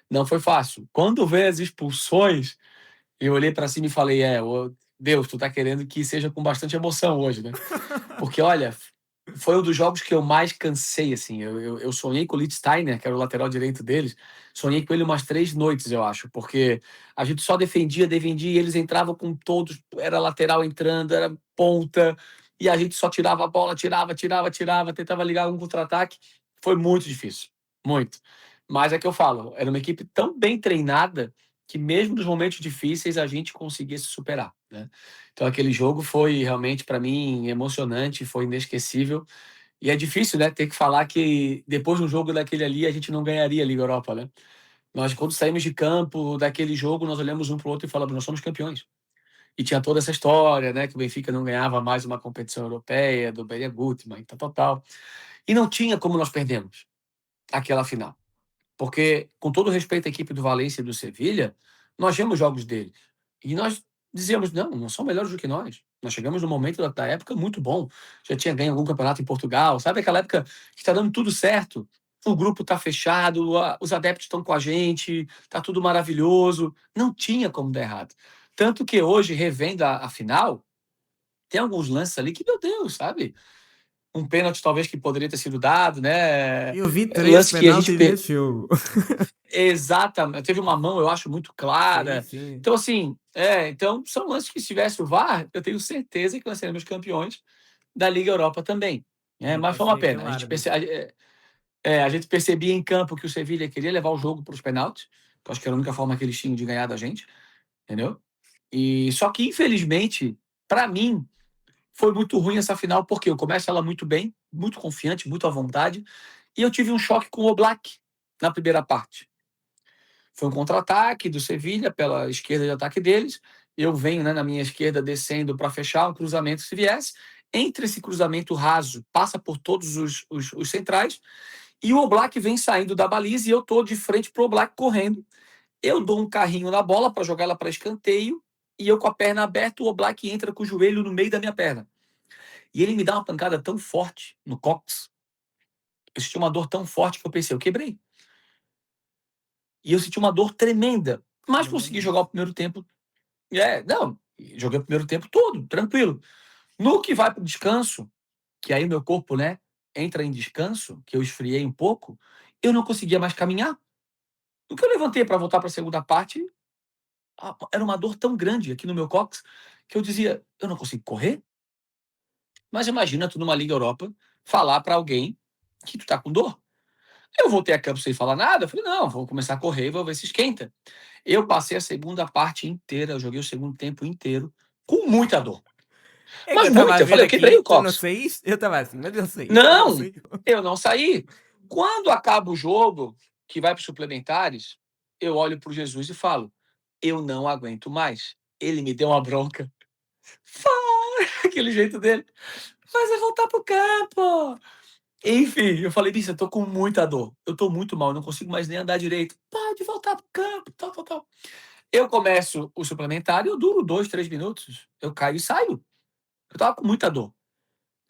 não foi fácil. Quando veio as expulsões, eu olhei para cima e falei: Deus, tu tá querendo que seja com bastante emoção hoje, né? Porque, olha, foi um dos jogos que eu mais cansei, assim. Eu sonhei com o Lichtsteiner, que era o lateral direito deles. Sonhei com ele umas 3 noites, eu acho, porque a gente só defendia, e eles entravam com todos, era lateral entrando, era ponta, e a gente só tirava a bola, tirava, tentava ligar um contra-ataque. Foi muito difícil, muito. Mas é que eu falo, era uma equipe tão bem treinada que mesmo nos momentos difíceis a gente conseguia se superar, né? Então aquele jogo foi realmente para mim emocionante, foi inesquecível. E é difícil, né, ter que falar que depois de um jogo daquele ali a gente não ganharia a Liga Europa, né? Nós quando saímos de campo daquele jogo, nós olhamos um para o outro e falamos, nós somos campeões. E tinha toda essa história, né, que o Benfica não ganhava mais uma competição europeia, do Beria Gutmann, e tal. E não tinha como nós perdemos aquela final. Porque, com todo respeito à equipe do Valência e do Sevilha, nós vemos jogos deles. E nós dizíamos, não são melhores do que nós. Nós chegamos num momento da época muito bom. Já tinha ganho algum campeonato em Portugal. Sabe aquela época que está dando tudo certo? O grupo está fechado, os adeptos estão com a gente, está tudo maravilhoso. Não tinha como dar errado. Tanto que hoje, revendo a final, tem alguns lances ali que, meu Deus, sabe? Um pênalti talvez que poderia ter sido dado, né? Eu vi 3 Lance que a gente penaltis nesse jogo. Exatamente. Teve uma mão, eu acho, muito Sim, clara. sim. Então, assim, então são lances que se tivesse o VAR, eu tenho certeza que nós seremos campeões da Liga Europa também. Não Mas foi uma parecia pena. aquele A gente, árbitro. a gente percebia em campo que o Sevilha queria levar o jogo para os penaltis, que eu acho que era a única forma que eles tinham de ganhar da gente, entendeu? E só que, infelizmente, para mim, foi muito ruim essa final, porque eu começo ela muito bem, muito confiante, muito à vontade, e eu tive um choque com o Oblak na primeira parte. Foi um contra-ataque do Sevilha pela esquerda de ataque deles. Eu venho, né, na minha esquerda descendo para fechar um cruzamento se viesse. Entre esse cruzamento raso, passa por todos os centrais. E o Oblak vem saindo da baliza e eu estou de frente para o Oblak correndo. Eu dou um carrinho na bola para jogar ela para escanteio. E eu com a perna aberta, o Oblak entra com o joelho no meio da minha perna. E ele me dá uma pancada tão forte no cóccix. Eu senti uma dor tão forte que eu pensei, eu quebrei. E eu senti uma dor tremenda. Mas Não consegui lembro jogar o disso. primeiro tempo. Não, joguei o primeiro tempo todo, tranquilo. No que vai para o descanso, que aí meu corpo, né, entra em descanso, que eu esfriei um pouco, eu não conseguia mais caminhar. No que eu levantei para voltar para a segunda parte, era uma dor tão grande aqui no meu cóccix que eu dizia, eu não consigo correr? Mas imagina tu numa Liga Europa falar para alguém que tu tá com dor. Eu voltei a campo sem falar nada, eu falei: "Não, vou começar a correr e vou ver se esquenta". Eu passei a segunda parte inteira, eu joguei o segundo tempo inteiro com muita dor, É que eu mas estava a muita, eu ver falei: "Eu quebrei aqui, o tu não cóccix". saíste? Eu estava assim, mas ele saiu, não Não, saiu. eu não saí. Quando acaba o jogo, que vai para os suplementares, eu olho para o Jesus e falo: "Eu não aguento mais". Ele me deu uma bronca. Fora, aquele jeito dele. "Mas é voltar para o campo". Enfim, eu falei: "Bicho, eu tô com muita dor, eu tô muito mal, eu não consigo mais nem andar direito". "Pode voltar para o campo, tal, tal, tal". Eu começo o suplementar e eu duro 2, 3 minutos, eu caio e saio. Eu estava com muita dor.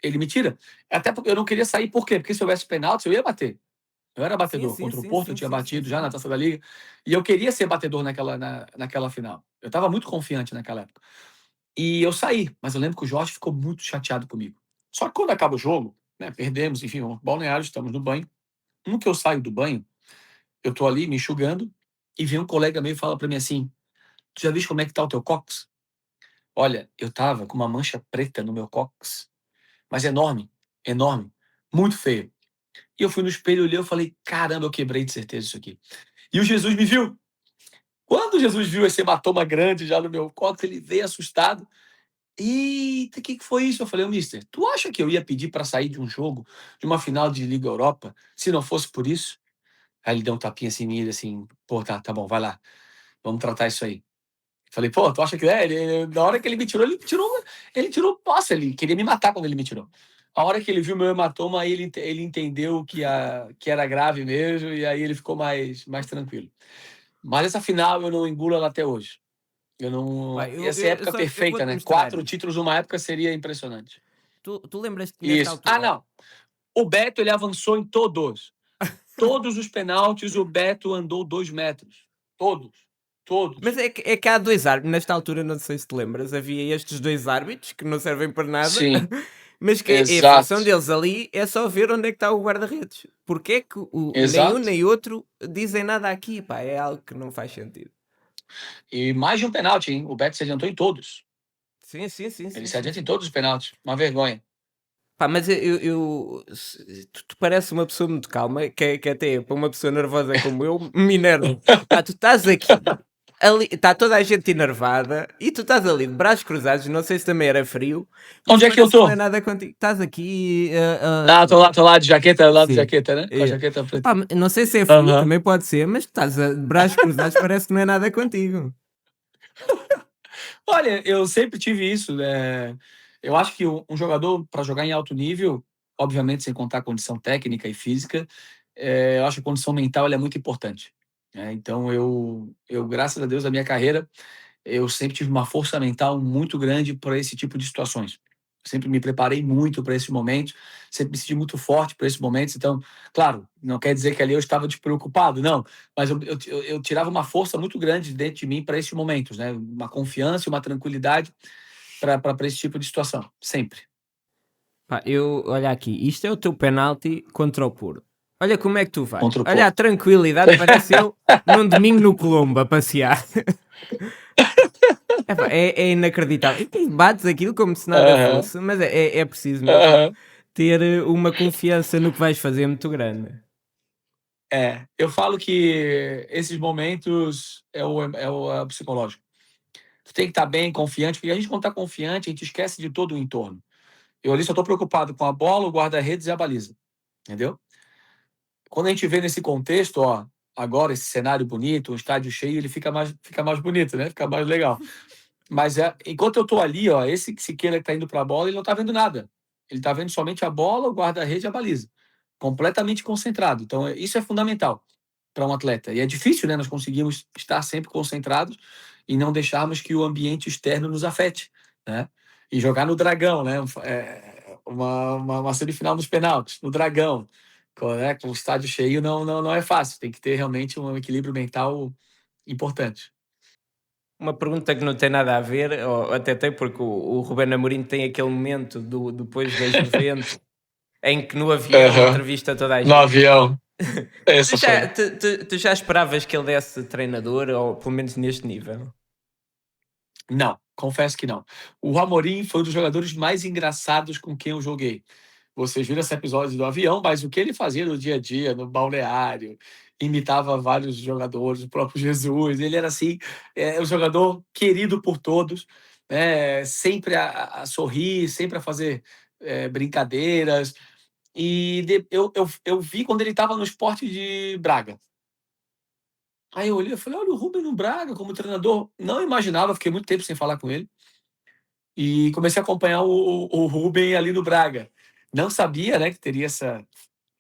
Ele me tira. Até porque eu não queria sair, por quê? Porque se houvesse pênalti, eu ia bater. Eu era Sim, batedor. sim, Contra o sim, Porto, eu sim, tinha sim, sim, batido já na sim. Taça da Liga. E eu queria ser batedor naquela final. Eu estava muito confiante naquela época. E eu saí, mas eu lembro que o Jorge ficou muito chateado comigo. Só que quando acaba o jogo, né, perdemos, enfim, o balneário, estamos no banho. No que eu saio do banho, eu tô ali me enxugando e vem um colega meu e fala para mim assim: "Tu já viste como é que tá o teu cóccix?". Olha, eu estava com uma mancha preta no meu cóccix, mas enorme, enorme, muito feio. E eu fui no espelho, olhei, eu falei: "Caramba, eu quebrei de certeza isso aqui". E o Jesus me viu. Quando Jesus viu esse hematoma grande já no meu cóccix, ele veio assustado. "Eita, que foi isso?". Eu falei: "Ô mister, tu acha que eu ia pedir para sair de um jogo, de uma final de Liga Europa, se não fosse por isso?". Aí ele deu um tapinha assim em mim, ele assim: "Pô, tá bom, vai lá, vamos tratar isso aí". Falei: "Pô, tu acha que é?". Na hora que ele me tirou, nossa, ele queria me matar quando ele me tirou. A hora que ele viu meu hematoma, aí ele entendeu que era grave mesmo, e aí ele ficou mais tranquilo. Mas essa final eu não engulo ela até hoje. Eu Pá, não, eu, essa é a eu, eu época só eu perfeita, vou-te né, mostrar 4 isto. títulos numa época seria impressionante. Tu lembras-te que nesta Isso. Ah, altura. não, o Beto ele avançou em todos. Todos os penaltis o Beto andou 2 metros. Todos, Mas todos. é que há dois árbitros, nesta altura, não sei se te lembras, havia estes dois árbitros que não servem para nada, Sim, mas que a função exato, deles ali é só ver onde é que está o guarda-redes. Porque é que nem um exato. nem outro dizem nada aqui, pá, é algo que não faz sentido. E mais de um pênalti, hein, o Beto se adiantou em todos. Sim, sim, sim, Ele sim, se sim, adianta em sim. todos os pênaltis, uma vergonha. Pá, mas tu parece uma pessoa muito calma, que até para uma pessoa nervosa como eu, me enerva. Pá, tu estás aqui, ali, está toda a gente enervada e tu estás ali de braços cruzados, não sei se também era frio, mas Onde é que eu parece que não tô? é nada contigo. Estás aqui, Ah, tô lá de jaqueta, lá de sim. jaqueta, né, com a É. jaqueta preta. Pá, não sei se é frio, Aham. também pode ser, mas tu estás de braços cruzados, parece que não é nada contigo. Olha, eu sempre tive isso, eu acho que um jogador para jogar em alto nível, obviamente sem contar a condição técnica e física, eu acho que a condição mental ela é muito importante, né. Então eu graças a Deus, na minha carreira, eu sempre tive uma força mental muito grande para esse tipo de situações. Sempre me preparei muito para esses momentos, sempre me senti muito forte para esses momentos. Então, claro, não quer dizer que ali eu estava despreocupado, não, mas eu tirava uma força muito grande dentro de mim para esses momentos, né? Uma confiança e uma tranquilidade para esse tipo de situação, sempre. Pá, olha aqui, isto é o teu penalti contra o Porto. Olha como é que tu vais. Contra o Olha a Porto. tranquilidade, parece eu num domingo no Colombo a passear. Epá, é inacreditável. E tu bates aquilo como se nada Aham, fosse, mas é preciso mesmo aham. ter uma confiança no que vais fazer muito grande. Eu falo que esses momentos é o psicológico. Tu tem que estar bem, confiante, porque a gente, quando está confiante, a gente esquece de todo o entorno. Eu ali só estou preocupado com a bola, o guarda-redes e a baliza, entendeu? Quando a gente vê nesse contexto, ó, agora esse cenário bonito, o estádio cheio, ele fica mais bonito, né? Fica mais legal. Mas enquanto eu estou ali, ó, esse Siqueira que está indo para a bola, ele não está vendo nada. Ele está vendo somente a bola, o guarda-redes e a baliza. Completamente concentrado. Então, isso é fundamental para um atleta. E é difícil, né? Nós conseguimos estar sempre concentrados e não deixarmos que o ambiente externo nos afete, né? E jogar no Dragão, né? Uma semifinal nos penaltis, no Dragão, com o estádio cheio, não é fácil. Tem que ter realmente um equilíbrio mental importante. Uma pergunta que não tem nada a ver, ou até tem, porque o Ruben Amorim tem aquele momento depois da Juventus em que no avião Aham. entrevista toda a No gente. avião. Tu Essa já, foi. tu já esperavas que ele desse treinador, ou pelo menos neste nível? Não, confesso que não. O Amorim foi um dos jogadores mais engraçados com quem eu joguei. vocês viram esse episódio do avião, mas o que ele fazia no dia a dia, no balneário, imitava vários jogadores, o próprio Jesus, ele era assim, um jogador querido por todos, sempre a sorrir, sempre a fazer brincadeiras. E eu vi quando ele estava no Sport de Braga. Aí eu olhei e falei: olha o Rubem no Braga como treinador. Não imaginava, fiquei muito tempo sem falar com ele. E comecei a acompanhar o Rubem ali no Braga. Não sabia, né, que teria essa,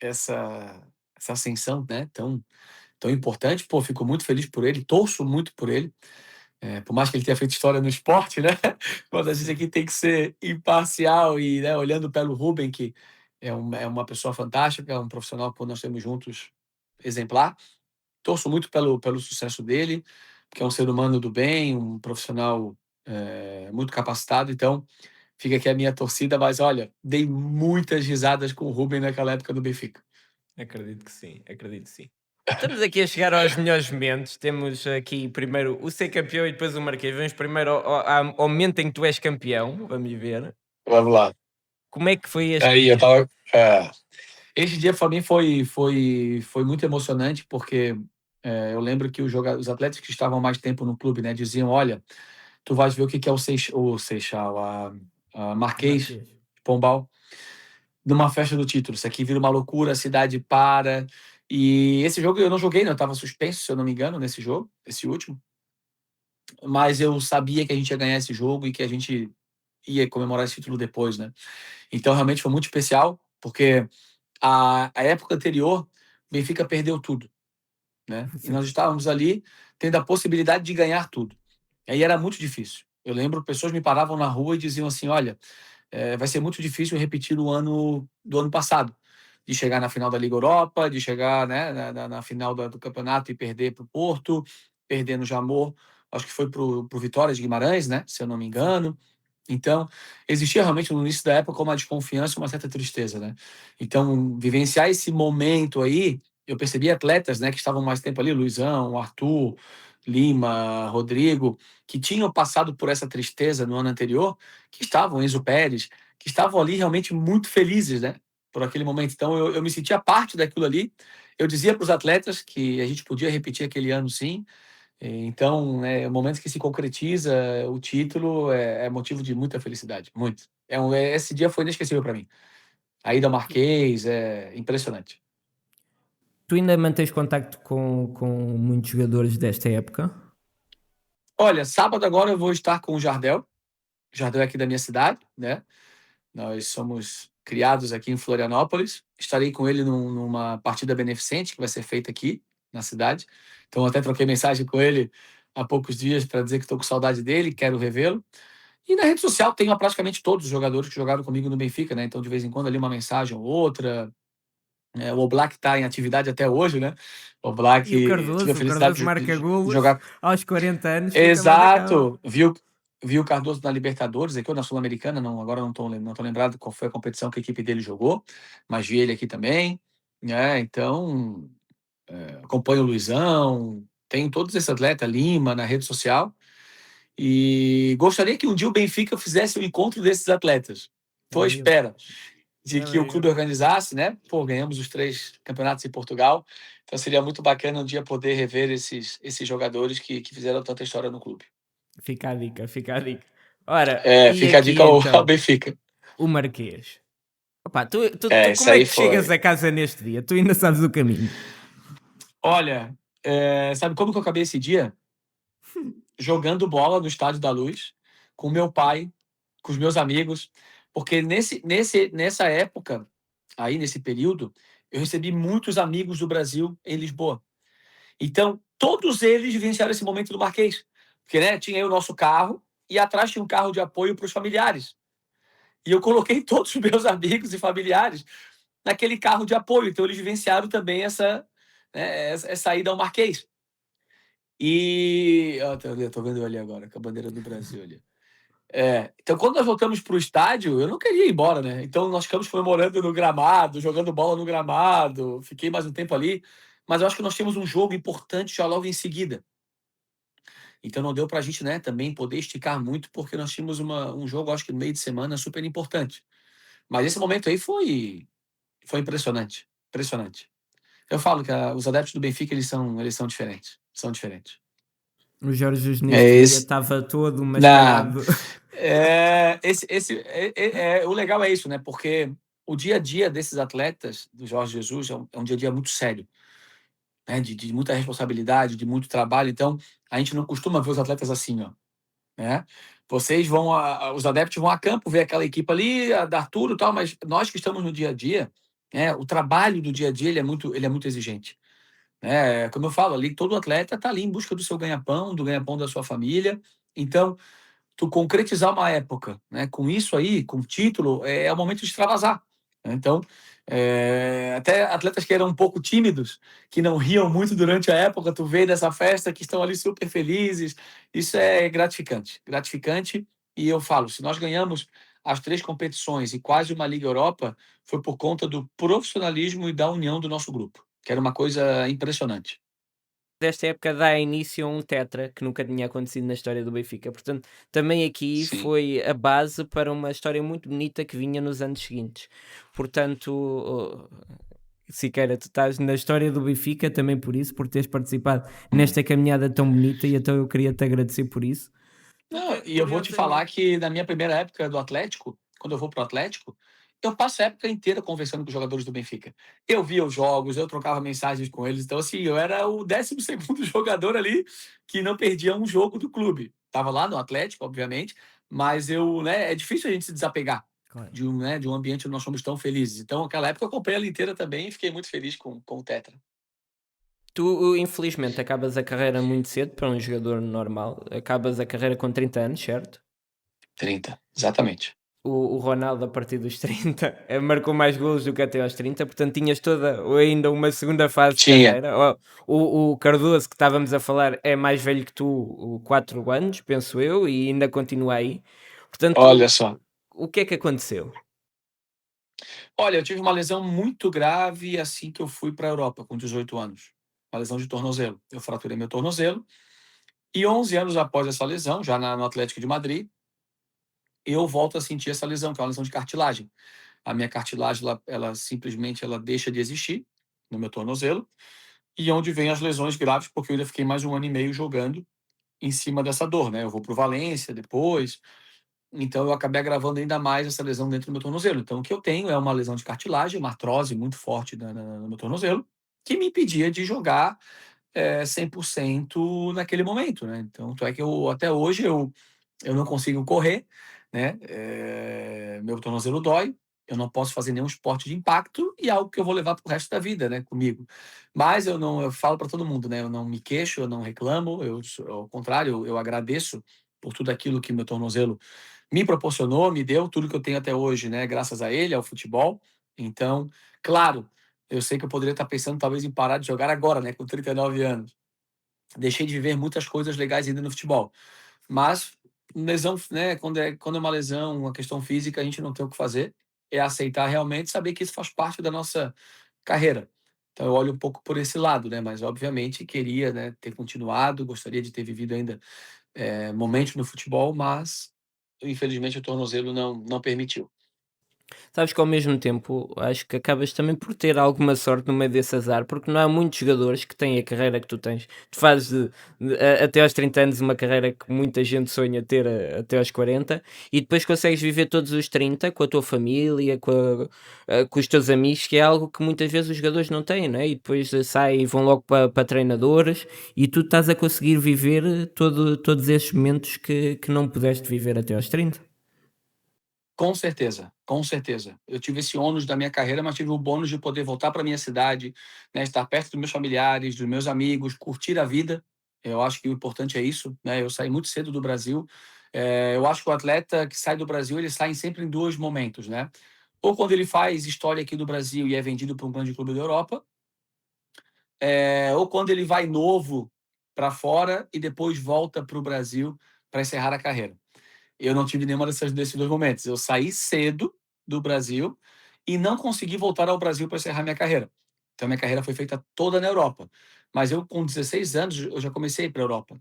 essa ascensão, né, tão importante. Pô, fico muito feliz por ele, torço muito por ele. Por mais que ele tenha feito história no esporte, né? Mas a gente Sim. aqui tem que ser imparcial e, né, olhando pelo Rubem, que é uma pessoa fantástica, é um profissional que nós temos juntos exemplar. Torço muito pelo sucesso dele, porque é um ser humano do bem, um profissional muito capacitado. Então, fica aqui a minha torcida, mas olha, dei muitas risadas com o Rubem naquela época do Benfica. Acredito que sim, acredito que sim. Estamos aqui a chegar aos melhores momentos. Temos aqui primeiro o ser campeão e depois o Marquês. Vamos primeiro ao momento em que tu és campeão. Vamos ver. Vamos lá. Como é que foi este Aí eu dia? tava. Esse dia para mim foi muito emocionante, porque eu lembro que os atletas que estavam mais tempo no clube, né, diziam: olha, tu vais ver o que é o Seixal, a Marquês Marquês. de Pombal, numa festa do título. Isso aqui vira uma loucura, a cidade para. E esse jogo eu não joguei, né? Eu estava suspenso, se eu não me engano, nesse jogo, esse último. Mas eu sabia que a gente ia ganhar esse jogo e que a gente ia comemorar esse título depois, né? Então realmente foi muito especial, porque a época anterior, o Benfica perdeu tudo, né? E nós estávamos ali tendo a possibilidade de ganhar tudo. E aí era muito difícil. Eu lembro, pessoas me paravam na rua e diziam assim: olha, vai ser muito difícil repetir o ano do ano passado, de chegar na final da Liga Europa, de chegar, né, na final do campeonato e perder para o Porto, perder no Jamor, acho que foi para o Vitória de Guimarães, né, se eu não me engano. Então, existia realmente no início da época uma desconfiança, uma certa tristeza, né? Então, vivenciar esse momento aí, eu percebi atletas, né, que estavam mais tempo ali, Luizão, Arthur, Lima, Rodrigo, que tinham passado por essa tristeza no ano anterior, que estavam, Enzo Pérez, que estavam ali realmente muito felizes, né, por aquele momento. Então, eu me sentia parte daquilo ali. Eu dizia para os atletas que a gente podia repetir aquele ano, sim. Então, o momento que se concretiza o título é motivo de muita felicidade, muito. Esse dia foi inesquecível para mim. A ida ao Marquês é impressionante. Tu ainda mantens contacto com muitos jogadores desta época? Olha, sábado agora eu vou estar com o Jardel. O Jardel é aqui da minha cidade, né? Nós somos criados aqui em Florianópolis. Estarei com ele numa partida beneficente que vai ser feita aqui na cidade. Então, eu até troquei mensagem com ele há poucos dias para dizer que estou com saudade dele, quero revê-lo. E na rede social tenho praticamente todos os jogadores que jogaram comigo no Benfica, né? Então, de vez em quando ali uma mensagem ou outra. O Oblak está em atividade até hoje, né? O Oblak, E o tive a Cardoso? O felicidade Cardoso marca de golos jogar. aos 40 anos, nunca mais acaba. Exato! Viu o Cardoso na Libertadores, aqui ou na Sul-Americana, não, agora não tô lembrado qual foi a competição que a equipe dele jogou, mas vi ele aqui também, né? Então, acompanho o Luizão, tenho todos esses atletas, Lima, na rede social, e gostaria que um dia o Benfica fizesse o encontro desses atletas. Tô à Também eu. espera de que o Também eu. clube organizasse, né? Pô, ganhamos os 3 campeonatos em Portugal, então seria muito bacana um dia poder rever esses jogadores que fizeram tanta história no clube. Fica a dica, fica a dica. Ora, e Fica a dica aqui ao então, Benfica. o Marquês. Opa, tu Isso como é aí que chegas foi. a casa neste dia? Tu ainda sabes o caminho. Olha, sabe como que eu acabei esse dia? Jogando bola no Estádio da Luz, com meu pai, com os meus amigos, porque nessa época, aí nesse período, eu recebi muitos amigos do Brasil em Lisboa. Então, todos eles vivenciaram esse momento do Marquês. Porque, né, tinha aí o nosso carro e atrás tinha um carro de apoio para os familiares. E eu coloquei todos os meus amigos e familiares naquele carro de apoio. Então, eles vivenciaram também essa ida ao Marquês. E. Ó, tô vendo ali agora, com a bandeira do Brasil ali. Então, quando nós voltamos para o estádio, eu não queria ir embora, né? Então, nós ficamos comemorando no gramado, jogando bola no gramado. Fiquei mais um tempo ali. Mas eu acho que nós temos um jogo importante já logo em seguida. Então, não deu para a gente, né, também poder esticar muito, porque nós tínhamos um jogo, acho que no meio de semana, super importante. Mas esse momento aí foi impressionante, impressionante. Eu falo que os adeptos do Benfica, eles são diferentes, são diferentes. O Jorge Jesus É neste dia esse estava todo na mascarado. o legal é isso, né, porque o dia a dia desses atletas, do Jorge Jesus, é um dia a dia muito sério, né, de muita responsabilidade, de muito trabalho, então a gente não costuma ver os atletas assim, ó, né. Vocês vão os adeptos vão a campo ver aquela equipe ali, a dar tudo e tal, mas nós que estamos no dia a dia, né, o trabalho do dia a dia ele é muito exigente, né. Como eu falo ali, todo atleta está ali em busca do seu ganha-pão, do ganha-pão da sua família, então tu concretizar uma época, né, com isso aí, com título, é o momento de extravasar, né. Então, até atletas que eram um pouco tímidos, que não riam muito durante a época, tu vê dessa festa que estão ali super felizes, isso é gratificante, gratificante. E eu falo, se nós ganhamos as 3 competições e quase uma Liga Europa, foi por conta do profissionalismo e da união do nosso grupo, que era uma coisa impressionante. Desta época dá início a um tetra que nunca tinha acontecido na história do Benfica. Portanto, também aqui Sim. foi a base para uma história muito bonita que vinha nos anos seguintes. Portanto, Siqueira, tu estás na história do Benfica também por isso, por teres participado Hum. nesta caminhada tão bonita e então eu queria te agradecer por isso. Não, Porque, e eu vou te falar curiosamente, que na minha primeira época do Atlético, quando eu vou para o Atlético, eu passo a época inteira conversando com os jogadores do Benfica. Eu via os jogos, eu trocava mensagens com eles, então assim, eu era o 12º jogador ali que não perdia um jogo do clube. Estava lá no Atlético, obviamente, mas né, é difícil a gente se desapegar claro. de um ambiente onde nós somos tão felizes. Então, aquela época eu comprei ela inteira também e fiquei muito feliz com o Tetra. Tu, infelizmente, acabas a carreira muito cedo para um jogador normal. Acabas a carreira com 30 anos, certo? 30, exatamente. O Ronaldo, a partir dos 30, marcou mais golos do que até aos 30, portanto tinhas toda ou ainda uma segunda fase de Tinha. carreira. Ó, o Cardoso, que estávamos a falar, é mais velho que tu, 4 anos, penso eu, e ainda continua aí. Olha Portanto, só. o que é que aconteceu? Olha, eu tive uma lesão muito grave assim que eu fui para a Europa, com 18 anos. Uma lesão de tornozelo. Eu fraturei meu tornozelo e 11 anos após essa lesão, já no Atlético de Madrid, eu volto a sentir essa lesão, que é uma lesão de cartilagem. A minha cartilagem, ela simplesmente ela deixa de existir no meu tornozelo, e onde vem as lesões graves, porque eu ainda fiquei mais um ano e meio jogando em cima dessa dor, né? Eu vou para o Valência depois, então eu acabei agravando ainda mais essa lesão dentro do meu tornozelo. Então o que eu tenho é uma lesão de cartilagem, uma artrose muito forte no meu tornozelo, que me impedia de jogar 100% naquele momento, né. Então tanto é que eu até hoje eu não consigo correr, né, meu tornozelo dói, eu não posso fazer nenhum esporte de impacto e é algo que eu vou levar para o resto da vida, né, comigo. Mas eu falo para todo mundo, né, eu não me queixo, eu não reclamo, ao contrário, eu agradeço por tudo aquilo que meu tornozelo me proporcionou, me deu, tudo que eu tenho até hoje, né, graças a ele, ao futebol. Então, claro, eu sei que eu poderia estar pensando talvez em parar de jogar agora, né, com 39 anos. Deixei de viver muitas coisas legais ainda no futebol. Mas lesão, né, quando é uma lesão, uma questão física, a gente não tem o que fazer, é aceitar realmente, saber que isso faz parte da nossa carreira. Então eu olho um pouco por esse lado, né, mas obviamente queria, né, ter continuado, gostaria de ter vivido ainda, momentos no futebol, mas infelizmente o tornozelo não permitiu. Sabes que ao mesmo tempo acho que acabas também por ter alguma sorte no meio desse azar, porque não há muitos jogadores que têm a carreira que tu tens. Tu fazes até aos 30 anos uma carreira que muita gente sonha ter até aos 40 e depois consegues viver todos os 30 com a tua família, com os teus amigos, que é algo que muitas vezes os jogadores não têm, não é? E depois saem e vão logo para treinadores e tu estás a conseguir viver todos esses momentos que não pudeste viver até aos 30. Com certeza, com certeza. Eu tive esse ônus da minha carreira, mas tive o bônus de poder voltar para minha cidade, né, estar perto dos meus familiares, dos meus amigos, curtir a vida. Eu acho que o importante é isso, né? Eu saí muito cedo do Brasil. Eu acho que o atleta que sai do Brasil, ele sai sempre em 2 momentos, né? Ou quando ele faz história aqui do Brasil e é vendido para um grande clube da Europa, ou quando ele vai novo para fora e depois volta para o Brasil para encerrar a carreira. Eu não tive nenhuma desses 2 momentos. Eu saí cedo do Brasil e não consegui voltar ao Brasil para encerrar minha carreira. Então minha carreira foi feita toda na Europa. Mas eu com 16 anos, eu já comecei a ir para a Europa.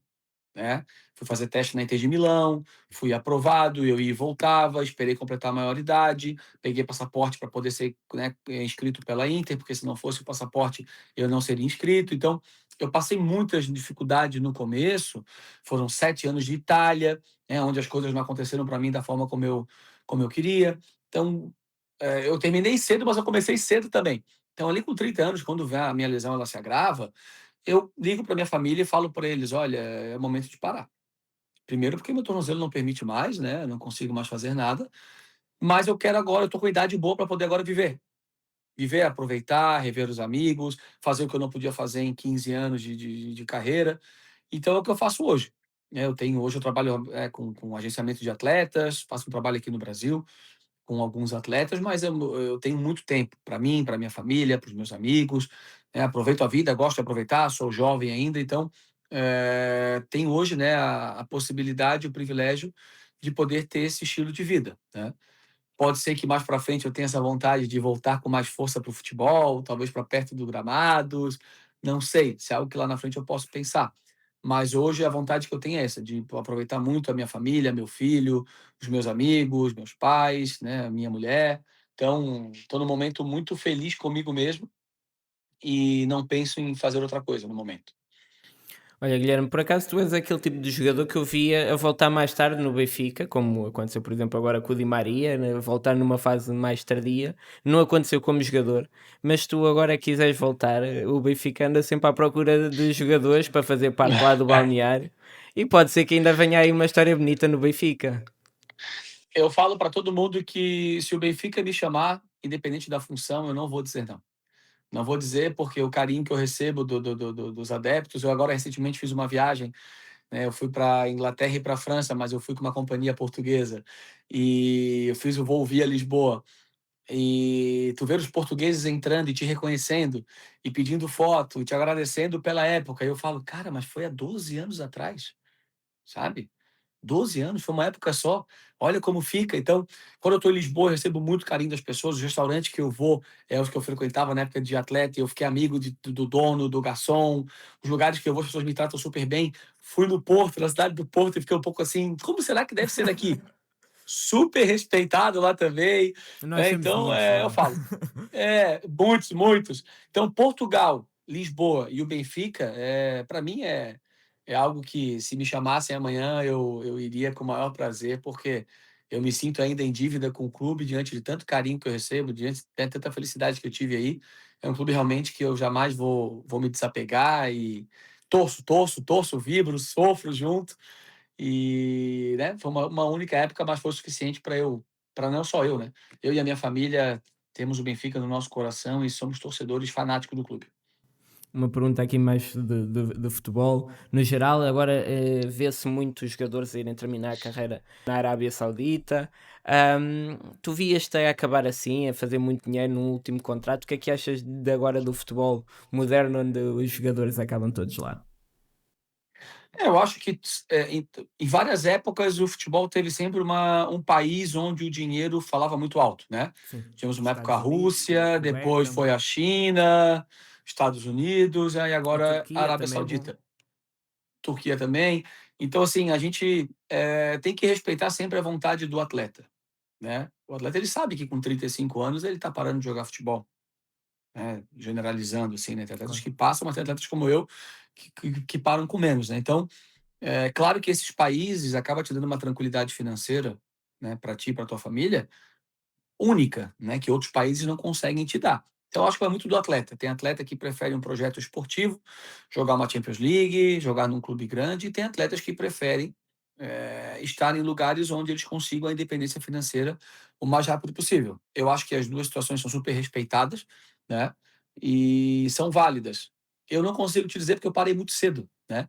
né? Fui fazer teste na Inter de Milão, fui aprovado, eu ia e voltava, esperei completar a maioridade, peguei passaporte para poder ser, né, inscrito pela Inter, porque se não fosse o passaporte eu não seria inscrito. Então, eu passei muitas dificuldades no começo, foram 7 anos de Itália, né, onde as coisas não aconteceram para mim da forma como eu queria. Então, eu terminei cedo, mas eu comecei cedo também. Então, ali com 30 anos, quando vem a minha lesão ela se agrava, eu ligo para minha família e falo para eles: olha, é momento de parar. Primeiro, porque meu tornozelo não permite mais, né? Eu não consigo mais fazer nada. Mas eu quero agora, eu tô com idade boa para poder agora viver. Viver, aproveitar, rever os amigos, fazer o que eu não podia fazer em 15 anos de carreira. Então é o que eu faço hoje. Hoje eu trabalho com agenciamento de atletas, faço um trabalho aqui no Brasil com alguns atletas, mas eu tenho muito tempo para mim, para minha família, para os meus amigos, né? Aproveito a vida, gosto de aproveitar, sou jovem ainda, então tenho hoje, né, a possibilidade, o privilégio de poder ter esse estilo de vida, né? Pode ser que mais para frente eu tenha essa vontade de voltar com mais força para o futebol, talvez para perto do gramados, não sei, se é algo que lá na frente eu posso pensar. Mas hoje a vontade que eu tenho é essa, de aproveitar muito a minha família, meu filho, os meus amigos, meus pais, né, a minha mulher. Então, estou num momento muito feliz comigo mesmo e não penso em fazer outra coisa no momento. Olha, Guilherme, por acaso tu és aquele tipo de jogador que eu via a voltar mais tarde no Benfica, como aconteceu, por exemplo, agora com o Di Maria, né, voltar numa fase mais tardia. Não aconteceu como jogador, mas se tu agora quiseres voltar, o Benfica anda sempre à procura de jogadores para fazer parte lá do balneário. E pode ser que ainda venha aí uma história bonita no Benfica. Eu falo para todo mundo que se o Benfica me chamar, independente da função, eu não vou dizer não. Não vou dizer porque o carinho que eu recebo dos adeptos. Eu agora recentemente fiz uma viagem, né? Eu fui para Inglaterra e para França, mas eu fui com uma companhia portuguesa e eu fiz o voo via Lisboa. E tu ver os portugueses entrando e te reconhecendo e pedindo foto, e te agradecendo pela época. Eu falo, cara, mas foi há 12 anos atrás, sabe? 12 anos, foi uma época só. Olha como fica. Então, quando eu estou em Lisboa, eu recebo muito carinho das pessoas. Os restaurantes que eu vou, os que eu frequentava na época de atleta, e eu fiquei amigo do dono, do garçom. Os lugares que eu vou, as pessoas me tratam super bem. Fui no Porto, na cidade do Porto, e fiquei um pouco assim, como será que deve ser daqui? Super respeitado lá também, Nós né? temos Então, muitos eu lá. falo, muitos, muitos. Então, Portugal, Lisboa e o Benfica, para mim é algo que, se me chamassem amanhã, eu iria com o maior prazer, porque eu me sinto ainda em dívida com o clube, diante de tanto carinho que eu recebo, diante de tanta felicidade que eu tive aí. É um clube realmente que eu jamais vou me desapegar e torço, torço, torço, vibro, sofro junto. E, né, foi uma única época, mas foi o suficiente para não só eu, né? Eu e a minha família temos o Benfica no nosso coração e somos torcedores fanáticos do clube. Uma pergunta aqui mais de futebol. No geral, agora vê-se muitos jogadores a irem terminar a carreira na Arábia Saudita. Tu vias-te a acabar assim, a fazer muito dinheiro no último contrato. O que é que achas de agora do futebol moderno, onde os jogadores acabam todos lá? Eu acho que em várias épocas o futebol teve sempre um país onde o dinheiro falava muito alto, né? Sim, Tivemos uma época a Estados Unidos, Rússia, o depois Beckham, foi a China, Estados Unidos, aí a agora a Turquia Arábia também é bom. Saudita. Turquia também. Então, assim, a gente tem que respeitar sempre a vontade do atleta, né? O atleta ele sabe que com 35 anos ele está parando de jogar futebol, né? Generalizando, assim, né? Tem atletas Claro. que passam, mas tem atletas como eu que param com menos, né? Então, é claro que esses países acabam te dando uma tranquilidade financeira, né, para ti e para tua família, única, né, que outros países não conseguem te dar. Então, eu acho que vai muito do atleta. Tem atleta que prefere um projeto esportivo, jogar uma Champions League, jogar num clube grande, e tem atletas que preferem estar em lugares onde eles consigam a independência financeira o mais rápido possível. Eu acho que as duas situações são super respeitadas, né, e são válidas. Eu não consigo te dizer porque eu parei muito cedo, né?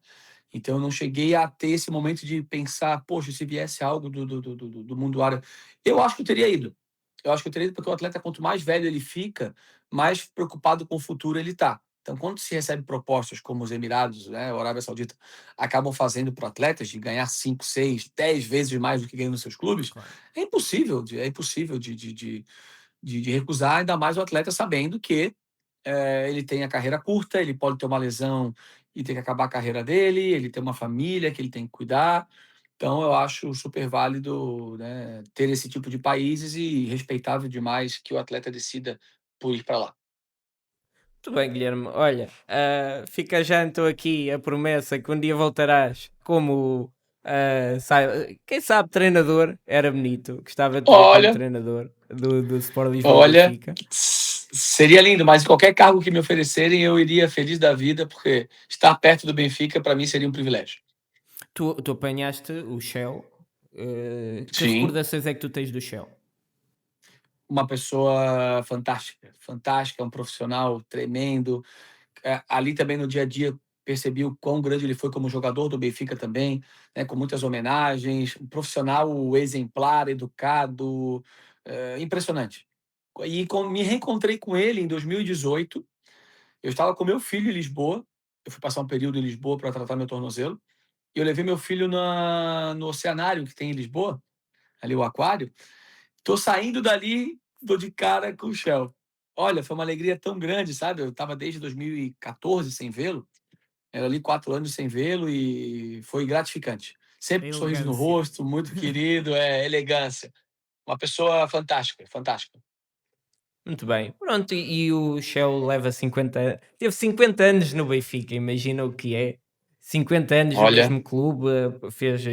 Então eu não cheguei a ter esse momento de pensar, poxa, se viesse algo do mundo árabe. Eu acho que eu teria ido. Eu acho que eu teria ido porque o atleta, quanto mais velho ele fica, mais preocupado com o futuro ele está. Então, quando se recebe propostas como os Emirados, né, a Arábia Saudita, acabam fazendo para atletas de ganhar 5, 6, 10 vezes mais do que ganham nos seus clubes, Claro. é impossível de recusar, ainda mais o atleta sabendo que ele tem a carreira curta, ele pode ter uma lesão e ter que acabar a carreira dele, ele tem uma família que ele tem que cuidar. Então eu acho super válido, né, ter esse tipo de países e respeitável demais que o atleta decida por ir para lá. Muito bem, Guilherme. Olha, fica já então aqui a promessa que um dia voltarás como, quem sabe, treinador. Era bonito. Gostava de te ver como Olha, treinador do Sport Lisboa olha, Benfica. seria lindo, mas qualquer cargo que me oferecerem eu iria feliz da vida, porque estar perto do Benfica para mim seria um privilégio. Tu apanhaste o Shell. Que Sim, recordações é que tu tens do Shell? uma pessoa fantástica, fantástica, um profissional tremendo. Ali também no dia a dia percebi o quão grande ele foi como jogador do Benfica também, né, com muitas homenagens, um profissional exemplar, educado, impressionante. Me reencontrei com ele em 2018. Eu estava com meu filho em Lisboa. Eu fui passar um período em Lisboa para tratar meu tornozelo. E eu levei meu filho no oceanário que tem em Lisboa, ali o aquário. Tô saindo dali, dou de cara com o Shell. Olha, foi uma alegria tão grande, sabe? Eu estava desde 2014 sem vê-lo. Era ali 4 anos sem vê-lo e foi gratificante. A Sempre com um sorriso no elegância. rosto, muito querido, elegância. Uma pessoa fantástica, fantástica. Muito bem. Pronto, e o Shell leva 50 teve 50 anos no Benfica, imagina o que é. 50 anos no Olha, mesmo clube, fez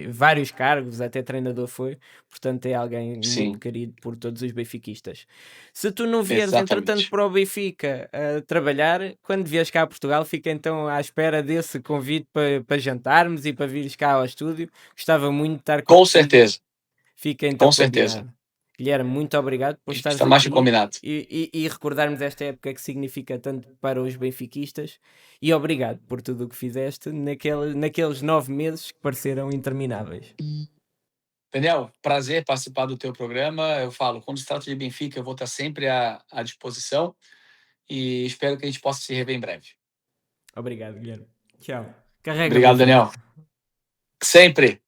vários cargos, até treinador foi, portanto é alguém muito sim, querido por todos os benfiquistas. Se tu não vieres, entretanto, exatamente. para o Benfica a trabalhar, quando vieres cá a Portugal, fica então à espera desse convite para jantarmos e para vires cá ao estúdio. Gostava muito de estar Com contigo. certeza, Fica então com certeza. combinado. Guilherme, muito obrigado por estares Está mais que aqui combinado. e recordarmos esta época que significa tanto para os benfiquistas. E obrigado por tudo o que fizeste naqueles 9 meses que pareceram intermináveis. Daniel, prazer participar do teu programa. Eu falo, quando se trata de Benfica, eu vou estar sempre à disposição e espero que a gente possa se rever em breve. Obrigado, Guilherme. Tchau. Carrega, Obrigado, Benfica. Daniel. Sempre.